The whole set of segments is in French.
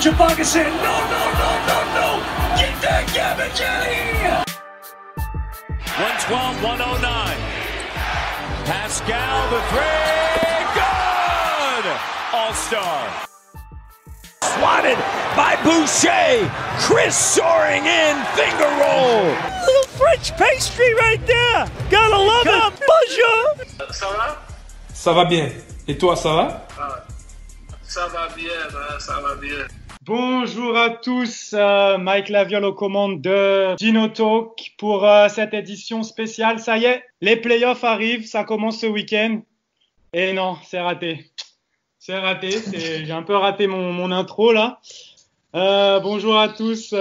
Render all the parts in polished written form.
Chewbacca said, no, no, no, no, no. Get that garbage out of here. 112, 109. Pascal, the three. Good! All-star. Swatted by Boucher. Chris soaring in, finger roll. Little French pastry right there. Gotta love it. Bonjour. Ça va? Ça va bien. Et toi, ça va? Ça va bien, hein, ça va bien. Bonjour à tous, Mike Laviole aux commandes de Dino Talk pour cette édition spéciale. Ça y est, les playoffs arrivent, ça commence ce week-end. Et non, c'est raté. J'ai un peu raté mon intro là. Bonjour à tous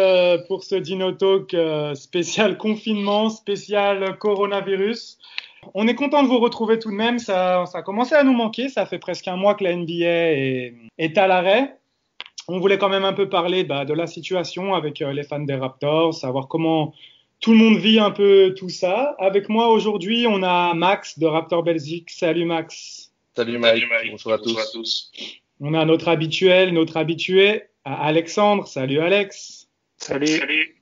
pour ce Dino Talk spécial confinement, spécial coronavirus. On est content de vous retrouver tout de même, ça a commencé à nous manquer, ça fait presque un mois que la NBA est à l'arrêt. On voulait quand même un peu parler de la situation avec les fans des Raptors, savoir comment tout le monde vit un peu tout ça. Avec moi aujourd'hui, on a Max de Raptor Belgique. Salut Max. Salut Mike. Bonjour à tous. On a notre habitué, Alexandre. Salut Alex. Salut.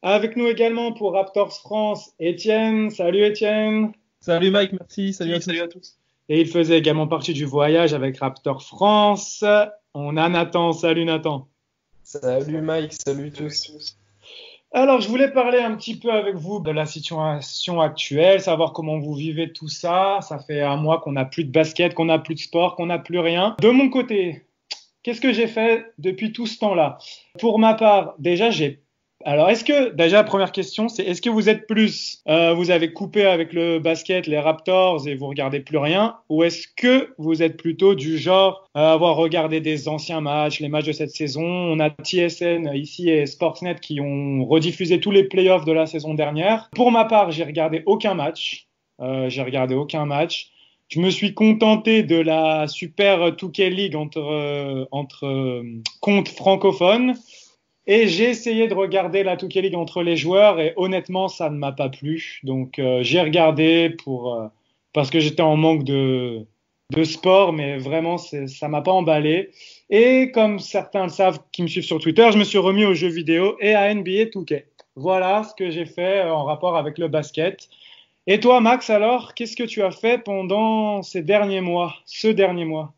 Avec nous également pour Raptors France, Étienne. Salut Étienne. Salut Mike, merci. Salut à tous. Et il faisait également partie du voyage avec Raptors France. On a Nathan. Salut Nathan. Salut Mike, salut tous. Alors, je voulais parler un petit peu avec vous de la situation actuelle, savoir comment vous vivez tout ça. Ça fait un mois qu'on n'a plus de basket, qu'on n'a plus de sport, qu'on n'a plus rien. De mon côté, qu'est-ce que j'ai fait depuis tout ce temps-là? Pour ma part, déjà, première question, c'est est-ce que vous êtes plus, vous avez coupé avec le basket, les Raptors et vous regardez plus rien, ou est-ce que vous êtes plutôt du genre à avoir regardé des anciens matchs, les matchs de cette saison? On a TSN ici et Sportsnet qui ont rediffusé tous les playoffs de la saison dernière. Pour ma part, j'ai regardé aucun match. Je me suis contenté de la super 2K League entre comptes francophones. Et j'ai essayé de regarder la 2K League entre les joueurs et honnêtement, ça ne m'a pas plu. Donc, j'ai regardé parce que j'étais en manque de sport, mais vraiment, ça m'a pas emballé. Et comme certains le savent qui me suivent sur Twitter, je me suis remis aux jeux vidéo et à NBA 2K. Voilà ce que j'ai fait en rapport avec le basket. Et toi, Max, alors, qu'est-ce que tu as fait pendant ce dernier mois?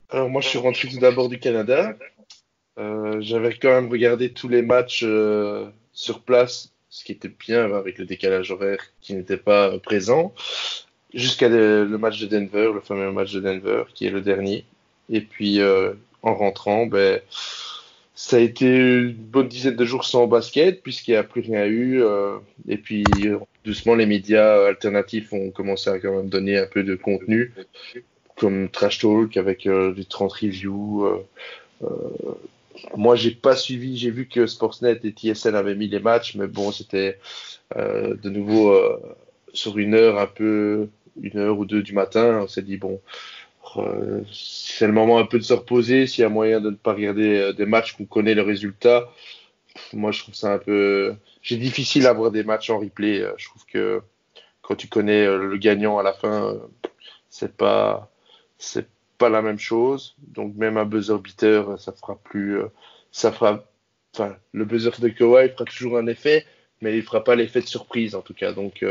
Alors moi je suis rentré tout d'abord du Canada. J'avais quand même regardé tous les matchs sur place, ce qui était bien avec le décalage horaire qui n'était pas présent, jusqu'à le match de Denver, le fameux match de Denver qui est le dernier. Et puis en rentrant, ça a été une bonne dizaine de jours sans basket puisqu'il n'y a plus rien eu. Et puis doucement les médias alternatifs ont commencé à quand même donner un peu de contenu, comme Trash Talk avec du 30 reviews. Moi, j'ai pas suivi. J'ai vu que Sportsnet et TSN avaient mis les matchs, mais bon, c'était de nouveau sur une heure ou deux du matin. On s'est dit bon, c'est le moment un peu de se reposer. S'il y a moyen de ne pas regarder des matchs qu'on connaît le résultat, moi, je trouve ça un peu. C'est difficile à voir des matchs en replay. Je trouve que quand tu connais le gagnant à la fin, c'est pas la même chose. Donc même un buzzer beater, le buzzer de Kawhi fera toujours un effet, mais il fera pas l'effet de surprise en tout cas. Donc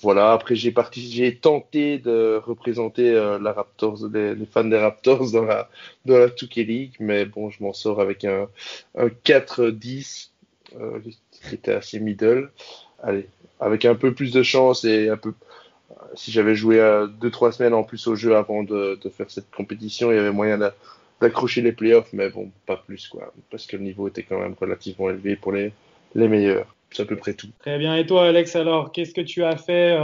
voilà. Après j'ai tenté de représenter la Raptors, les fans des Raptors dans la 2K League, mais bon, je m'en sors avec un 4-10 qui était assez middle. Allez, avec un peu plus de chance et un peu. Si j'avais joué 2-3 semaines en plus au jeu avant de faire cette compétition, il y avait moyen d'accrocher les playoffs, mais bon, pas plus, quoi. Parce que le niveau était quand même relativement élevé pour les meilleurs. C'est à peu près tout. Très bien. Et toi, Alex, alors, qu'est-ce que tu as fait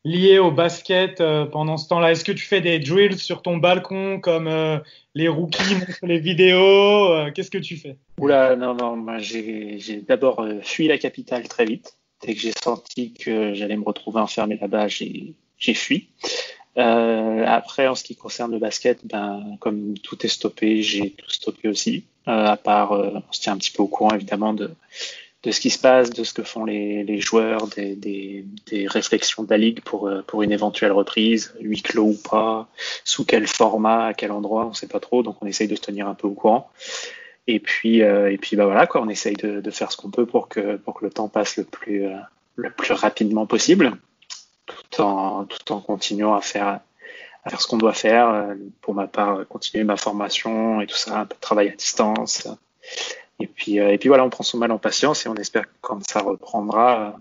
lié au basket pendant ce temps-là? Est-ce que tu fais des drills sur ton balcon comme les rookies montrent les vidéos? Qu'est-ce que tu fais? Oula, non, moi j'ai d'abord fui la capitale très vite. Dès que j'ai senti que j'allais me retrouver enfermé là-bas, j'ai fui. Après, en ce qui concerne le basket, comme tout est stoppé, j'ai tout stoppé aussi. À part, on se tient un petit peu au courant évidemment ce qui se passe, de ce que font les joueurs, des réflexions de la ligue pour une éventuelle reprise, huis clos ou pas, sous quel format, à quel endroit, on sait pas trop, donc on essaye de se tenir un peu au courant. Et puis bah voilà quoi, on essaye de faire ce qu'on peut pour que le temps passe le plus rapidement possible, tout en continuant à faire ce qu'on doit faire. Pour ma part, continuer ma formation et tout ça, un peu de travail à distance. Et puis voilà, on prend son mal en patience et on espère que quand ça reprendra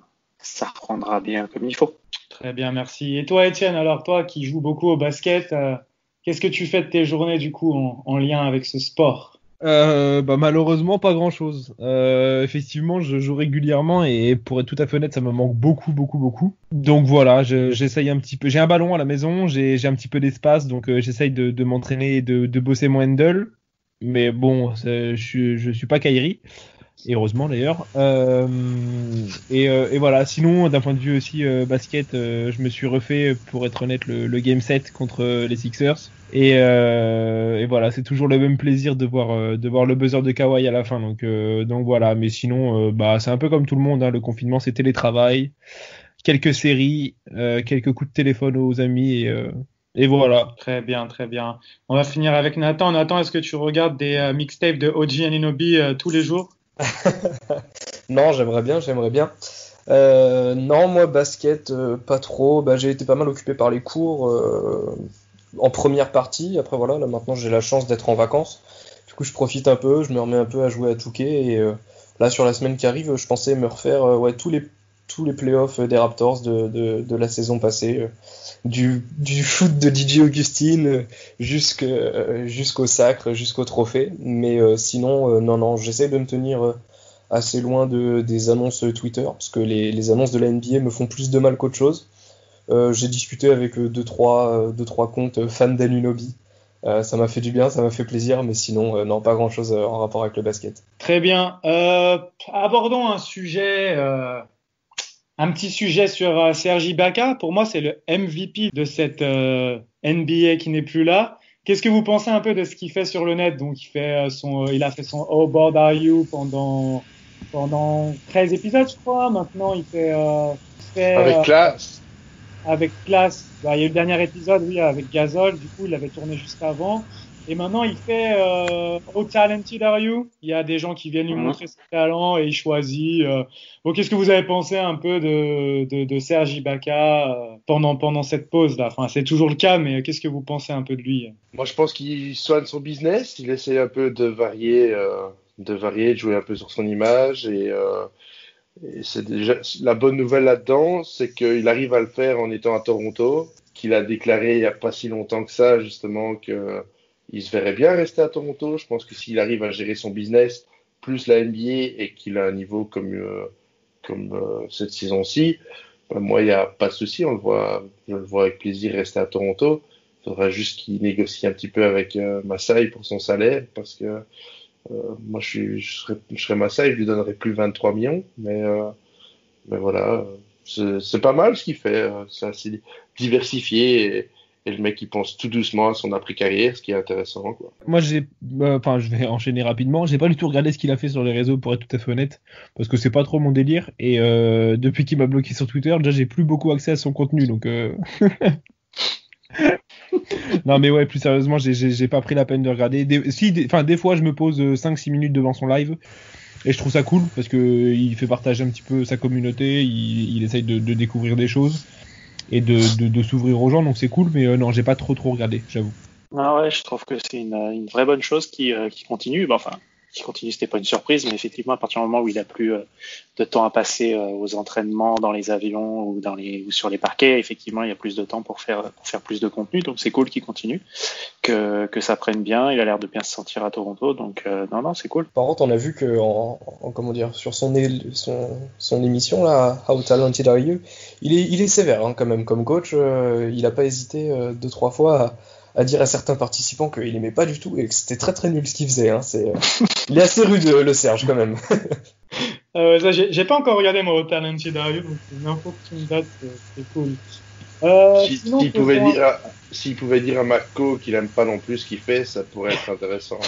bien comme il faut. Très bien, merci. Et toi, Étienne, alors toi qui joues beaucoup au basket, qu'est-ce que tu fais de tes journées du coup en lien avec ce sport? Malheureusement pas grand chose. Effectivement, je joue régulièrement et pour être tout à fait honnête, ça me manque beaucoup. Donc voilà, j'essaye un petit peu. J'ai un ballon à la maison, j'ai un petit peu d'espace, donc j'essaye de m'entraîner et de bosser mon handle. Mais bon, je suis pas Kyrie. Et heureusement d'ailleurs. Et voilà. Sinon, d'un point de vue aussi basket, je me suis refait, pour être honnête, le game set contre les Sixers. Et voilà, c'est toujours le même plaisir de voir le buzzer de Kawhi à la fin. Donc voilà. Mais sinon, c'est un peu comme tout le monde. Hein, le confinement, c'est télétravail, quelques séries, quelques coups de téléphone aux amis et voilà. Très bien. On va finir avec Nathan. Nathan, est-ce que tu regardes des mixtapes de OG Anunoby tous les jours? Non, j'aimerais bien. Non, moi, basket, pas trop. J'ai été pas mal occupé par les cours en première partie. Après, voilà, là, maintenant, j'ai la chance d'être en vacances. Du coup, je profite un peu, je me remets un peu à jouer à 2K. Et là, sur la semaine qui arrive, je pensais me refaire tous les playoffs des Raptors de la saison passée. Du shoot de DJ Augustine jusqu'au sacre, jusqu'au trophée. Mais sinon, non, j'essaie de me tenir assez loin des annonces Twitter, parce que les annonces de la NBA me font plus de mal qu'autre chose. J'ai discuté avec deux trois comptes fans d'Anunoby. Ça m'a fait du bien, ça m'a fait plaisir, mais sinon, non, pas grand-chose en rapport avec le basket. Très bien. Abordons un petit sujet sur Serge Ibaka. Pour moi, c'est le MVP de cette NBA qui n'est plus là. Qu'est-ce que vous pensez un peu de ce qu'il fait sur le net? Donc, il a fait son Oh Bored Are You pendant 13 épisodes, je crois. Maintenant, il fait avec classe. Avec classe. Il y a eu le dernier épisode, oui, avec Gasol. Du coup, il l'avait tourné juste avant. Et maintenant, il fait How Talented Are You? Il y a des gens qui viennent lui montrer ses talents et il choisit. Bon, qu'est-ce que vous avez pensé un peu de Serge Ibaka pendant cette pause-là? Enfin, c'est toujours le cas, mais qu'est-ce que vous pensez un peu de lui? Moi, je pense qu'il soigne son business. Il essaie un peu de varier, de jouer un peu sur son image. Et c'est déjà la bonne nouvelle là-dedans, c'est qu'il arrive à le faire en étant à Toronto, qu'il a déclaré il n'y a pas si longtemps que ça, justement, que il se verrait bien rester à Toronto. Je pense que s'il arrive à gérer son business plus la NBA et qu'il a un niveau comme cette saison-ci, moi, il n'y a pas de souci. Je le vois avec plaisir rester à Toronto. Il faudra juste qu'il négocie un petit peu avec Masai pour son salaire, parce que moi, je serais Masai, je lui donnerais plus 23 millions. Mais voilà, c'est pas mal ce qu'il fait. C'est assez diversifié. Et le mec, il pense tout doucement à son après-carrière, ce qui est intéressant, quoi. Moi, je vais enchaîner rapidement. J'ai pas du tout regardé ce qu'il a fait sur les réseaux, pour être tout à fait honnête, parce que c'est pas trop mon délire. Et depuis qu'il m'a bloqué sur Twitter, déjà, j'ai plus beaucoup accès à son contenu, donc. Non, mais ouais, plus sérieusement, j'ai pas pris la peine de regarder. Des fois, je me pose 5-6 minutes devant son live. Et je trouve ça cool, parce que il fait partager un petit peu sa communauté, il essaye de découvrir des choses et de s'ouvrir aux gens, donc c'est cool, mais non, j'ai pas trop regardé, j'avoue. Ah ouais, je trouve que c'est une vraie bonne chose qui continue. Qui continue, c'était pas une surprise, mais effectivement, à partir du moment où il a plus de temps à passer aux entraînements, dans les avions ou sur les parquets, effectivement, il y a plus de temps pour faire plus de contenu, donc c'est cool qu'il continue, que ça prenne bien. Il a l'air de bien se sentir à Toronto, donc non, c'est cool. Par contre, on a vu que sur son émission là, How Talented Are You, il est sévère quand même comme coach. Il a pas hésité 2-3 fois à dire à certains participants qu'il aimait pas du tout et que c'était très très nul ce qu'il faisait. Il est assez rude, le Serge, quand même. Ça, j'ai pas encore regardé mon Talented Are You, donc c'est une info que tu me dates, c'est cool. S'il pouvait dire à Marco qu'il aime pas non plus ce qu'il fait, ça pourrait être intéressant.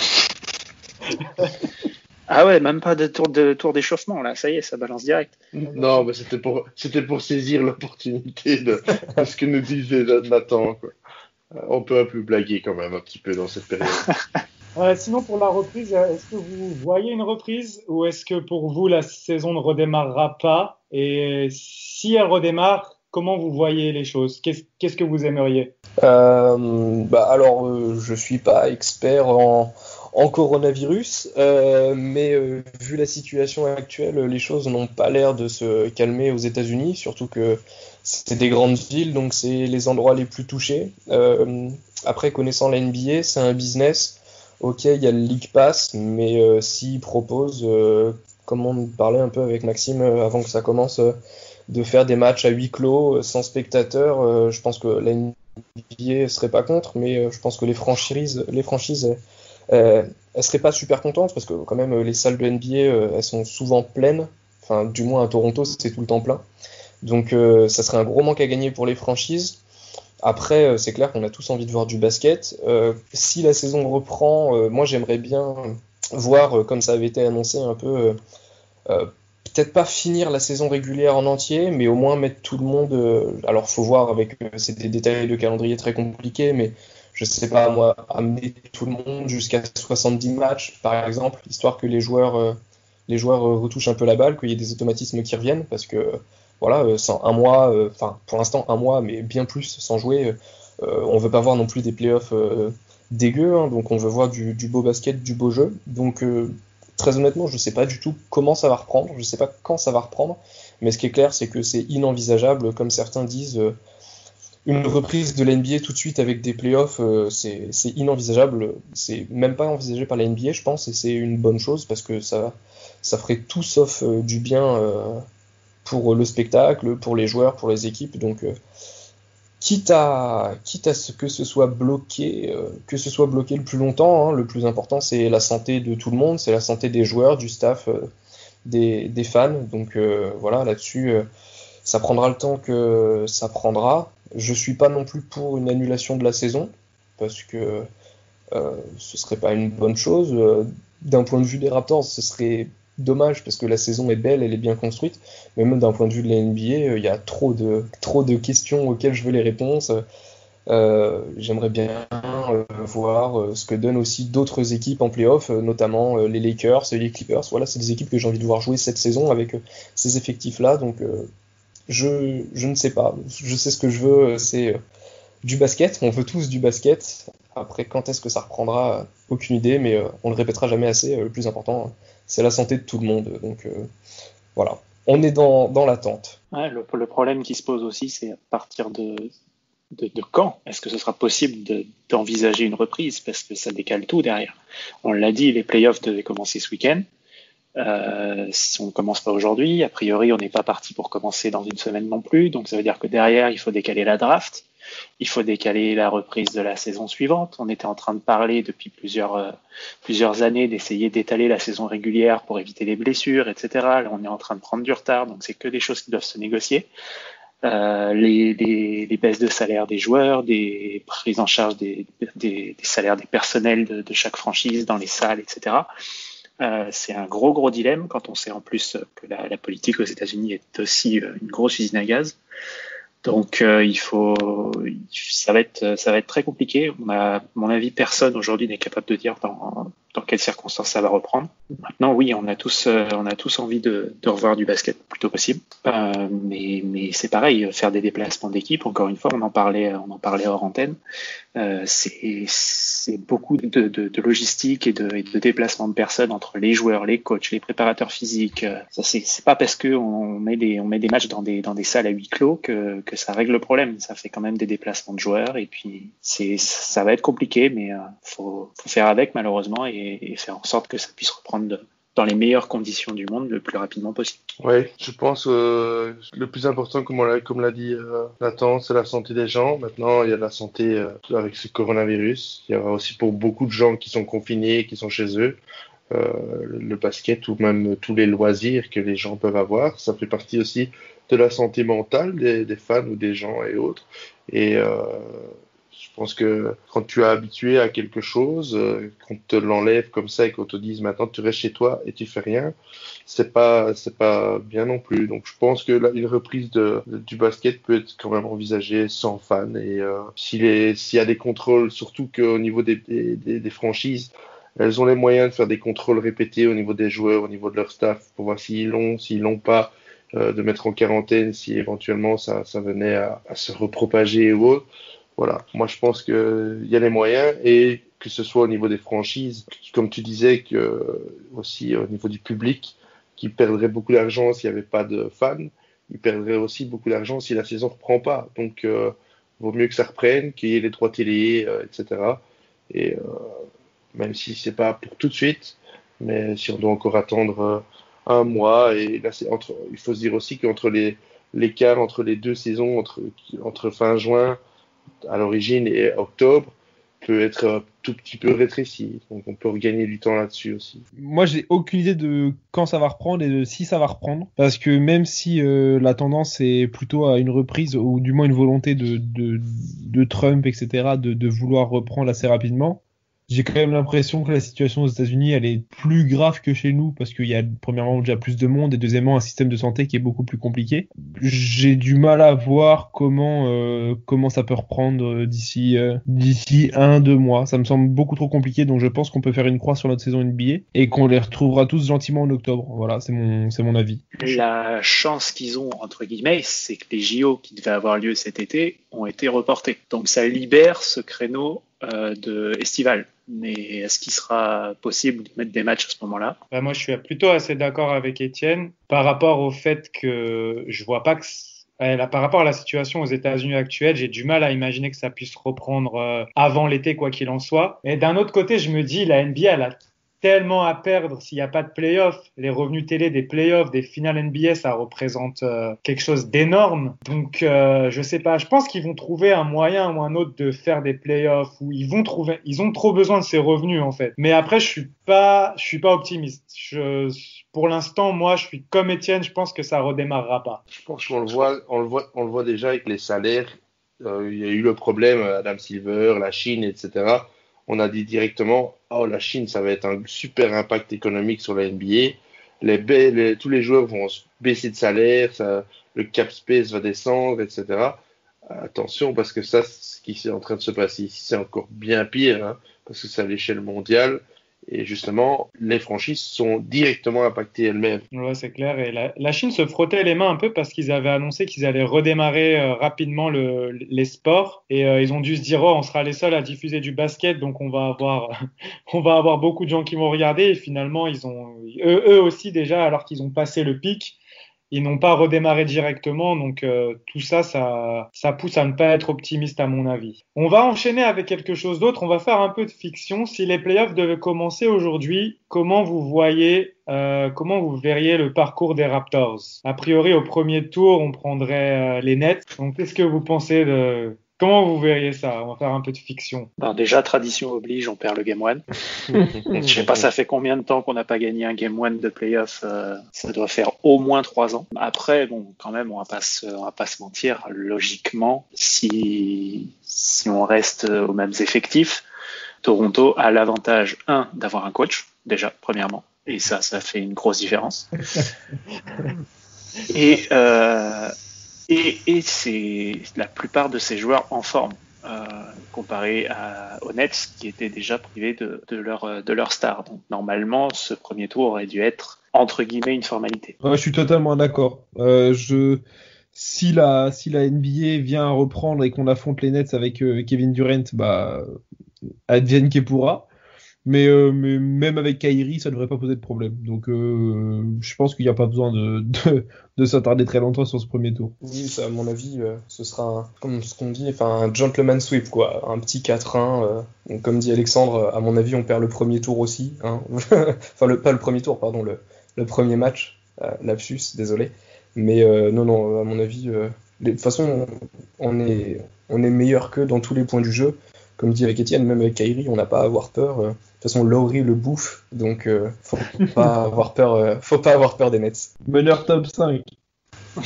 Ah ouais, même pas de tour d'échauffement, là. Ça y est, ça balance direct. Non, mais c'était pour saisir l'opportunité de ce que nous disait Nathan, quoi. On peut plus blaguer quand même un petit peu dans cette période. Sinon, pour la reprise, est-ce que vous voyez une reprise ou est-ce que pour vous, la saison ne redémarrera pas? Et si elle redémarre, comment vous voyez les choses? Qu'est-ce que vous aimeriez? Je suis pas expert en coronavirus, mais vu la situation actuelle, les choses n'ont pas l'air de se calmer aux États-Unis, surtout que c'est des grandes villes, donc c'est les endroits les plus touchés. Après, connaissant la NBA, c'est un business. Ok, il y a le League Pass, mais s'ils proposent, comme on parlait un peu avec Maxime avant que ça commence, de faire des matchs à huis clos, sans spectateurs, je pense que la NBA serait pas contre, mais je pense que les franchises elles seraient pas super contentes parce que quand même les salles de NBA elles sont souvent pleines, enfin du moins à Toronto c'est tout le temps plein, donc ça serait un gros manque à gagner pour les franchises. Après c'est clair qu'on a tous envie de voir du basket. Si la saison reprend, moi j'aimerais bien voir comme ça avait été annoncé un peu, peut-être pas finir la saison régulière en entier, mais au moins mettre tout le monde. Alors faut voir avec c'est des détails de calendrier très compliqués, mais je sais pas moi, amener tout le monde jusqu'à 70 matchs par exemple, histoire que les joueurs retouchent un peu la balle, qu'il y ait des automatismes qui reviennent, parce que voilà, sans un mois, pour l'instant un mois, mais bien plus sans jouer, on veut pas voir non plus des playoffs dégueux, hein, donc on veut voir du beau basket, du beau jeu. Donc très honnêtement, je sais pas du tout comment ça va reprendre, je sais pas quand ça va reprendre, mais ce qui est clair, c'est que c'est inenvisageable, comme certains disent. Une reprise de la NBA tout de suite avec des playoffs, c'est inenvisageable. C'est même pas envisagé par la NBA, je pense, et c'est une bonne chose parce que ça ferait tout sauf du bien pour le spectacle, pour les joueurs, pour les équipes. Donc, quitte à ce que ce soit bloqué, le plus longtemps, hein, le plus important, c'est la santé de tout le monde, c'est la santé des joueurs, du staff, des fans. Donc voilà, là-dessus, ça prendra le temps que ça prendra. Je suis pas non plus pour une annulation de la saison, parce que ce serait pas une bonne chose. D'un point de vue des Raptors, ce serait dommage, parce que la saison est belle, elle est bien construite, mais même d'un point de vue de la NBA, il y a trop de questions auxquelles je veux les réponses. J'aimerais bien voir ce que donnent aussi d'autres équipes en play-off, notamment les Lakers, les Clippers. Voilà, c'est des équipes que j'ai envie de voir jouer cette saison avec ces effectifs-là, donc je ne sais pas. Je sais ce que je veux, c'est du basket. On veut tous du basket. Après, quand est-ce que ça reprendra, aucune idée, mais on le répétera jamais assez. Le plus important, c'est la santé de tout le monde. Donc voilà, on est dans l'attente. Ouais, le problème qui se pose aussi, c'est à partir de quand est-ce que ce sera possible d'envisager une reprise, parce que ça décale tout derrière. On l'a dit, les playoffs devaient commencer ce week-end. Si on ne commence pas aujourd'hui, a priori on n'est pas parti pour commencer dans une semaine non plus, donc ça veut dire que derrière il faut décaler la draft, il faut décaler la reprise de la saison suivante. On était en train de parler depuis plusieurs années d'essayer d'étaler la saison régulière pour éviter les blessures, etc. Là on est en train de prendre du retard, donc c'est que des choses qui doivent se négocier. Les baisses de salaire des joueurs, des prises en charge des salaires des personnels de chaque franchise dans les salles, etc. C'est un gros dilemme quand on sait en plus que la politique aux États-Unis est aussi une grosse usine à gaz. Donc ça va être très compliqué. À mon avis, personne aujourd'hui n'est capable de dire dans quelles circonstances ça va reprendre. Maintenant, oui, on a tous envie de revoir du basket le plus tôt possible. Mais c'est pareil, faire des déplacements d'équipe. Encore une fois, on en parlait hors antenne. C'est beaucoup de logistique et de déplacement de personnes entre les joueurs, les coachs, les préparateurs physiques. Ça, c'est pas parce que on met des matchs dans des salles à huis clos que ça règle le problème. Ça fait quand même des déplacements de joueurs, et puis ça va être compliqué, mais faut faire avec malheureusement, et faire en sorte que ça puisse reprendre dans les meilleures conditions du monde le plus rapidement possible. Oui, je pense le plus important, comme l'a dit Nathan, c'est la santé des gens. Maintenant, il y a la santé avec ce coronavirus. Il y aura aussi pour beaucoup de gens qui sont confinés, qui sont chez eux, le basket ou même tous les loisirs que les gens peuvent avoir. Ça fait partie aussi de la santé mentale des fans ou des gens et autres. Et Je pense que quand tu es habitué à quelque chose, qu'on te l'enlève comme ça et qu'on te dise maintenant tu restes chez toi et tu fais rien, c'est pas bien non plus. Donc je pense que une reprise du basket peut être quand même envisagée sans fans. Et s'il y a des contrôles, surtout qu'au niveau des franchises, elles ont les moyens de faire des contrôles répétés au niveau des joueurs, au niveau de leur staff, pour voir s'ils l'ont pas, de mettre en quarantaine si éventuellement ça venait à se repropager ou autre. Voilà, moi je pense qu'il y a les moyens, et que ce soit au niveau des franchises, comme tu disais, que aussi au niveau du public, qui perdrait beaucoup d'argent s'il n'y avait pas de fans, il perdrait aussi beaucoup d'argent si la saison ne reprend pas. Donc vaut mieux que ça reprenne, qu'il y ait les droits télé, etc. Et même si c'est pas pour tout de suite, mais si on doit encore attendre un mois, et là il faut se dire aussi qu'entre l'écart entre les deux saisons, entre fin juin à l'origine et octobre, peut être un tout petit peu rétréci. Donc on peut regagner du temps là-dessus aussi. Moi, j'ai aucune idée de quand ça va reprendre et de si ça va reprendre. Parce que même si la tendance est plutôt à une reprise, ou du moins une volonté de Trump, etc., de vouloir reprendre assez rapidement, j'ai quand même l'impression que la situation aux États-Unis, elle est plus grave que chez nous, parce qu'il y a premièrement déjà plus de monde, et deuxièmement un système de santé qui est beaucoup plus compliqué. J'ai du mal à voir comment ça peut reprendre d'ici 1-2 mois. Ça me semble beaucoup trop compliqué, donc je pense qu'on peut faire une croix sur notre saison NBA et qu'on les retrouvera tous gentiment en octobre. Voilà, c'est mon avis. La chance qu'ils ont, entre guillemets, c'est que les JO qui devaient avoir lieu cet été ont été reportés. Donc ça libère ce créneau estival. Mais est-ce qu'il sera possible de mettre des matchs à ce moment-là? Moi, je suis plutôt assez d'accord avec Étienne par rapport au fait que je vois pas que par rapport à la situation aux États-Unis actuelle, j'ai du mal à imaginer que ça puisse reprendre avant l'été, quoi qu'il en soit. Et d'un autre côté, je me dis, la NBA, elle a tellement à perdre s'il n'y a pas de playoffs. Les revenus télé des playoffs, des finales NBA, ça représente quelque chose d'énorme. Donc, je sais pas. Je pense qu'ils vont trouver un moyen ou un autre de faire des playoffs, où ils ont trop besoin de ces revenus, en fait. Mais après, je suis pas optimiste. Pour l'instant, moi, je suis comme Étienne, je pense que ça redémarrera pas. Je pense qu'on le voit déjà avec les salaires. Il y a eu le problème, Adam Silver, la Chine, etc. On a dit directement, la Chine, ça va être un super impact économique sur la NBA. Tous les joueurs vont baisser de salaire, le cap space va descendre, etc. Attention, parce que ça, ce qui est en train de se passer ici, c'est encore bien pire, hein, parce que c'est à l'échelle mondiale. Et justement, les franchises sont directement impactées elles-mêmes. Ouais, c'est clair. Et la Chine se frottait les mains un peu parce qu'ils avaient annoncé qu'ils allaient redémarrer rapidement les sports. Et ils ont dû se dire, on sera les seuls à diffuser du basket, donc on va avoir beaucoup de gens qui vont regarder. Et finalement, eux aussi déjà, alors qu'ils ont passé le pic, ils n'ont pas redémarré directement, donc tout ça pousse à ne pas être optimiste à mon avis. On va enchaîner avec quelque chose d'autre, on va faire un peu de fiction. Si les playoffs devaient commencer aujourd'hui, comment vous verriez le parcours des Raptors? A priori, au premier tour, on prendrait les Nets. Donc, qu'est-ce que vous pensez Comment vous verriez ça? On va faire un peu de fiction. Déjà, tradition oblige, on perd le Game 1. Je sais pas, ça fait combien de temps qu'on n'a pas gagné un Game 1 de playoff? Ça doit faire au moins 3 ans. Après, quand même, on va pas se mentir. Logiquement, si on reste aux mêmes effectifs, Toronto a l'avantage, d'avoir un coach, déjà, premièrement. Et ça fait une grosse différence. Et c'est la plupart de ces joueurs en forme, comparé aux Nets qui étaient déjà privés de leur star. Donc normalement, ce premier tour aurait dû être entre guillemets une formalité. Ouais, je suis totalement d'accord. Si la NBA vient à reprendre et qu'on affronte les Nets avec Kevin Durant, advienne que pourra. Mais même avec Kyrie, ça ne devrait pas poser de problème. Donc je pense qu'il n'y a pas besoin de s'attarder très longtemps sur ce premier tour. Oui, ça, à mon avis, ce sera comme ce qu'on dit, un gentleman sweep, quoi. Un petit 4-1. Donc, comme dit Alexandre, à mon avis, on perd le premier tour aussi. Hein. Pas le premier tour, pardon, le premier match. Lapsus, désolé. Mais non, à mon avis, de toute façon, on est meilleur qu'eux dans tous les points du jeu. Comme dit avec Étienne, même avec Kyrie, on n'a pas à avoir peur. De toute façon, Lowry le bouffe, donc faut pas avoir peur des Nets. Meneur top 5. Ouais,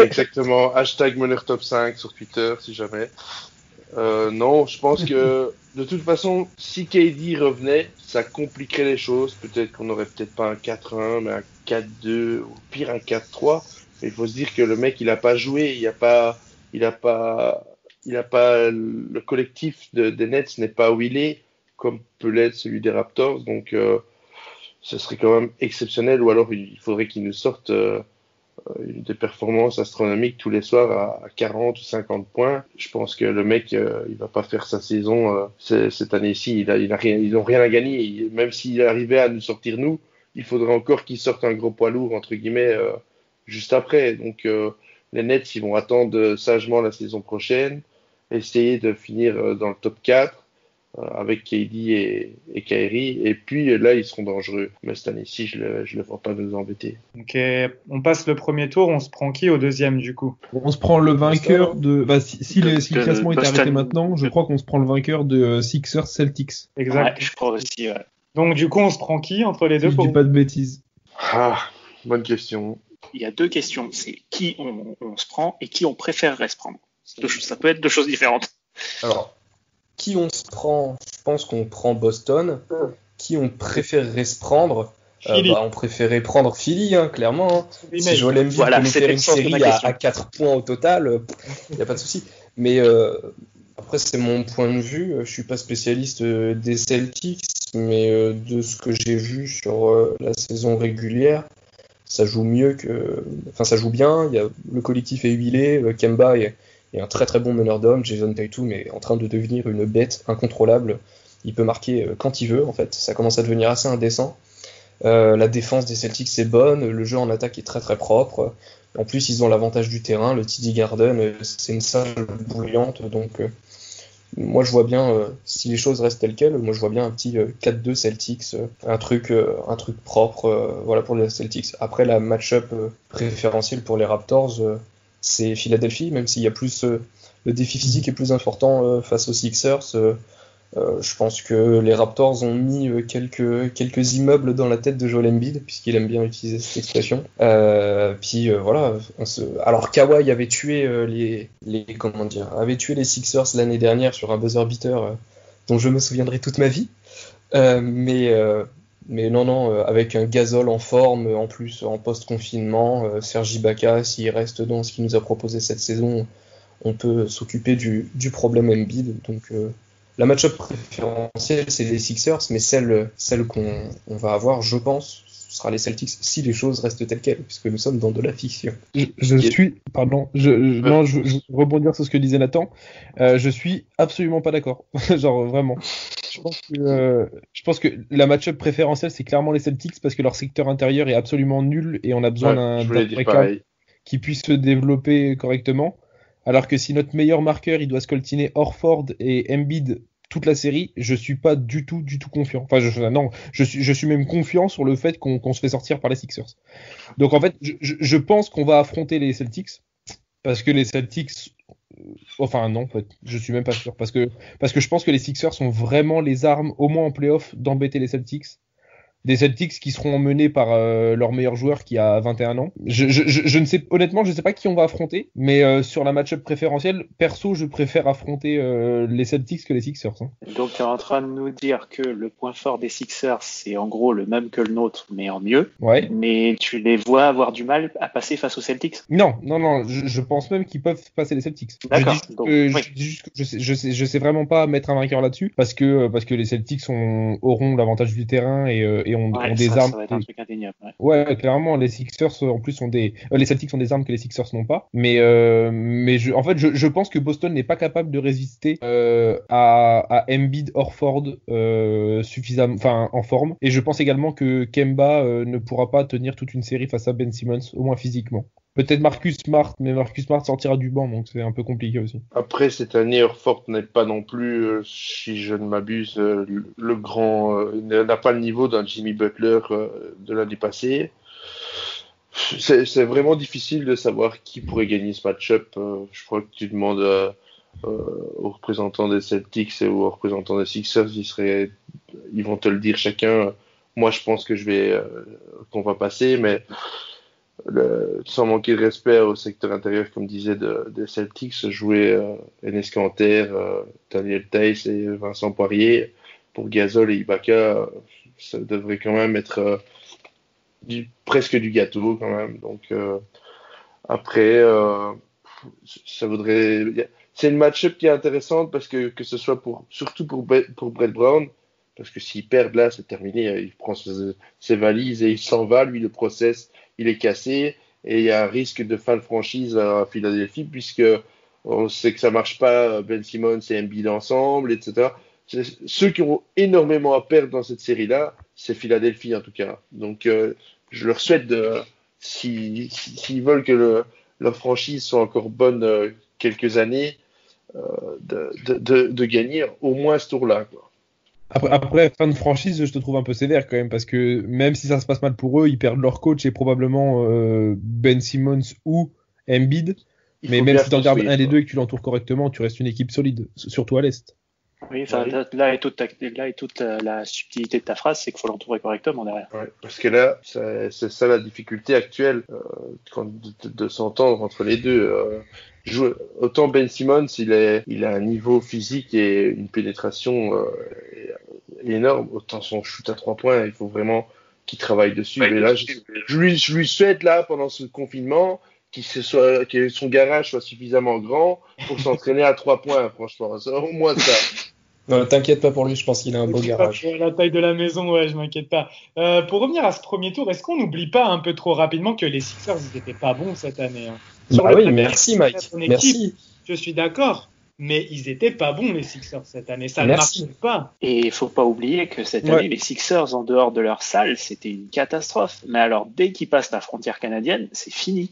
exactement. #meneur top 5 sur Twitter, si jamais. Non, je pense que de toute façon, si KD revenait, ça compliquerait les choses. Peut-être qu'on n'aurait peut-être pas un 4-1, mais un 4-2, ou pire un 4-3. Mais il faut se dire que le mec, il a pas joué, il a pas, le collectif des Nets n'est pas où il est, comme peut l'être celui des Raptors. Donc, ce serait quand même exceptionnel. Ou alors, il faudrait qu'il nous sorte des performances astronomiques tous les soirs à 40 ou 50 points. Je pense que le mec, il va pas faire sa saison cette année-ci. Ils n'ont rien à gagner. Même s'il arrivait à nous sortir nous, il faudrait encore qu'il sorte un gros poids lourd entre guillemets juste après. Donc les Nets, ils vont attendre sagement la saison prochaine, essayer de finir dans le top 4 avec KD et Kyrie, et puis là ils seront dangereux. Mais cette année-ci, je le vois pas nous embêter. Ok, on passe le premier tour, on se prend qui au deuxième du coup? On se prend le vainqueur de. Bah, si le classement était Boston. arrêté maintenant, je crois qu'on se prend le vainqueur de Sixers Celtics. Exact. Ouais, je crois aussi. Ouais. Donc du coup, on se prend qui entre les deux Si je pour dis pas de bêtises. Ah, bonne question. Il y a deux questions. C'est qui on se prend et qui on préférerait se prendre. Ça peut être deux choses différentes. Alors, qui on se prend? Je pense qu'on prend Boston. Qui on préférerait se prendre? Philly. On préférait prendre Philly, hein, clairement. Hein. Oui, Si mais- Joel Embiid Voilà, peut nous c'était faire le une sens de ma série question. à 4 points au total, il n'y a pas de souci. Mais après, c'est mon point de vue. Je suis pas spécialiste des Celtics, mais de ce que j'ai vu sur la saison régulière, ça joue mieux que. Enfin, ça joue bien. Le collectif est huilé. Kemba est un très très bon meneur d'hommes. Jason Tatum est en train de devenir une bête incontrôlable. Il peut marquer quand il veut, en fait. Ça commence à devenir assez indécent. La défense des Celtics est bonne. Le jeu en attaque est très très propre. En plus, ils ont l'avantage du terrain. Le TD Garden, c'est une salle bouillante. Donc, moi, je vois bien, si les choses restent telles quelles, moi, je vois bien un petit 4-2 Celtics, un truc propre, voilà, pour les Celtics. Après, la match-up préférentielle pour les Raptors, c'est Philadelphie, même s'il y a plus, le défi physique est plus important face aux Sixers. Je pense que les Raptors ont mis quelques immeubles dans la tête de Joel Embiid, puisqu'il aime bien utiliser cette expression. Voilà. Alors Kawhi avait tué avait tué les Sixers l'année dernière sur un buzzer beater dont je me souviendrai toute ma vie. Mais non, avec un Gasol en forme, en plus en post-confinement, Serge Ibaka, s'il reste dans ce qu'il nous a proposé cette saison, on peut s'occuper du problème Embiid. Donc la match-up préférentielle, c'est les Sixers, mais celle qu'on va avoir, je pense, ce sera les Celtics si les choses restent telles quelles, puisque nous sommes dans de la fiction. Je rebondir sur ce que disait Nathan. Je suis absolument pas d'accord. Genre vraiment. Je pense que la match-up préférentielle, c'est clairement les Celtics parce que leur secteur intérieur est absolument nul et on a besoin je voulais d'un dire pareil. qui puisse se développer correctement. Alors que si notre meilleur marqueur, il doit scoltiner Horford et Embiid toute la série, je suis pas du tout confiant. Enfin, je suis même confiant sur le fait qu'on se fait sortir par les Sixers. Donc en fait, je pense qu'on va affronter les Celtics parce que les Celtics, enfin non, en fait, je suis même pas sûr parce que je pense que les Sixers ont vraiment les armes, au moins en playoff, d'embêter les Celtics. Des Celtics qui seront menés par leur meilleur joueur qui a 21 ans. Je ne sais, honnêtement, je ne sais pas qui on va affronter, mais sur la match-up préférentielle, perso, je préfère affronter les Celtics que les Sixers. Hein. Donc, tu es en train de nous dire que le point fort des Sixers, c'est en gros le même que le nôtre, mais en mieux. Ouais. Mais tu les vois avoir du mal à passer face aux Celtics? Non, je pense même qu'ils peuvent passer les Celtics. D'accord. Je sais vraiment pas mettre un vainqueur là-dessus parce que les Celtics auront l'avantage du terrain et ont des armes. Ça va être un truc indéniable. Ouais, clairement, les Sixers en plus les Celtics ont des armes que les Sixers n'ont pas. Mais je pense que Boston n'est pas capable de résister à Embiid, Horford suffisamment, enfin en forme. Et je pense également que Kemba ne pourra pas tenir toute une série face à Ben Simmons, au moins physiquement. Peut-être Marcus Smart, mais Marcus Smart sortira du banc, donc c'est un peu compliqué aussi. Après, cette année, Horford n'est pas non plus, si je ne m'abuse, le grand... n'a pas le niveau d'un Jimmy Butler de l'année passée. C'est vraiment difficile de savoir qui pourrait gagner ce match-up. Je crois que tu demandes aux représentants des Celtics et aux représentants des Sixers, ils vont te le dire chacun. Moi, je pense que qu'on va passer, mais sans manquer de respect au secteur intérieur, comme disait, des Celtics, jouer Enes Kanter, Daniel Theis et Vincent Poirier pour Gasol et Ibaka, ça devrait quand même être presque du gâteau quand même. Donc après, ça voudrait. C'est une match-up qui est intéressante parce que ce soit surtout pour Brett Brown, parce que s'il perd là, c'est terminé. Il prend ses valises et il s'en va. Lui, le process, il est cassé et il y a un risque de fin de franchise à Philadelphie puisque on sait que ça marche pas. Ben Simmons et Embiid ensemble, etc. Ceux qui ont énormément à perdre dans cette série-là, c'est Philadelphie en tout cas. Donc, je leur souhaite s'ils veulent que leur franchise soit encore bonne quelques années, de gagner au moins ce tour-là, quoi. Après, fin de franchise, je te trouve un peu sévère quand même, parce que même si ça se passe mal pour eux, ils perdent leur coach et probablement Ben Simmons ou Embiid. Mais même si tu en gardes un des deux et que tu l'entoures correctement, tu restes une équipe solide, surtout à l'Est. Oui, là est toute la subtilité de ta phrase, c'est qu'il faut l'entourer correctement derrière. Ouais, parce que là, c'est ça la difficulté actuelle de s'entendre entre les deux. Autant Ben Simmons, il a un niveau physique et une pénétration énorme, autant son shoot à 3 points, il faut vraiment qu'il travaille dessus. Ouais, et là, je lui souhaite là, pendant ce confinement, que son garage soit suffisamment grand pour s'entraîner à 3 points, franchement. C'est au moins ça. Non, t'inquiète pas pour lui, je pense qu'il a un beau garage. La taille de la maison, ouais, je m'inquiète pas. Pour revenir à ce premier tour, est-ce qu'on n'oublie pas un peu trop rapidement que les Sixers, ils étaient pas bons cette année, hein. Oui, merci Mike. Merci. Je suis d'accord. Mais ils étaient pas bons, les Sixers, cette année. Ça ne marchait pas. Et il faut pas oublier que cette année, les Sixers, en dehors de leur salle, c'était une catastrophe. Mais alors, dès qu'ils passent la frontière canadienne, c'est fini.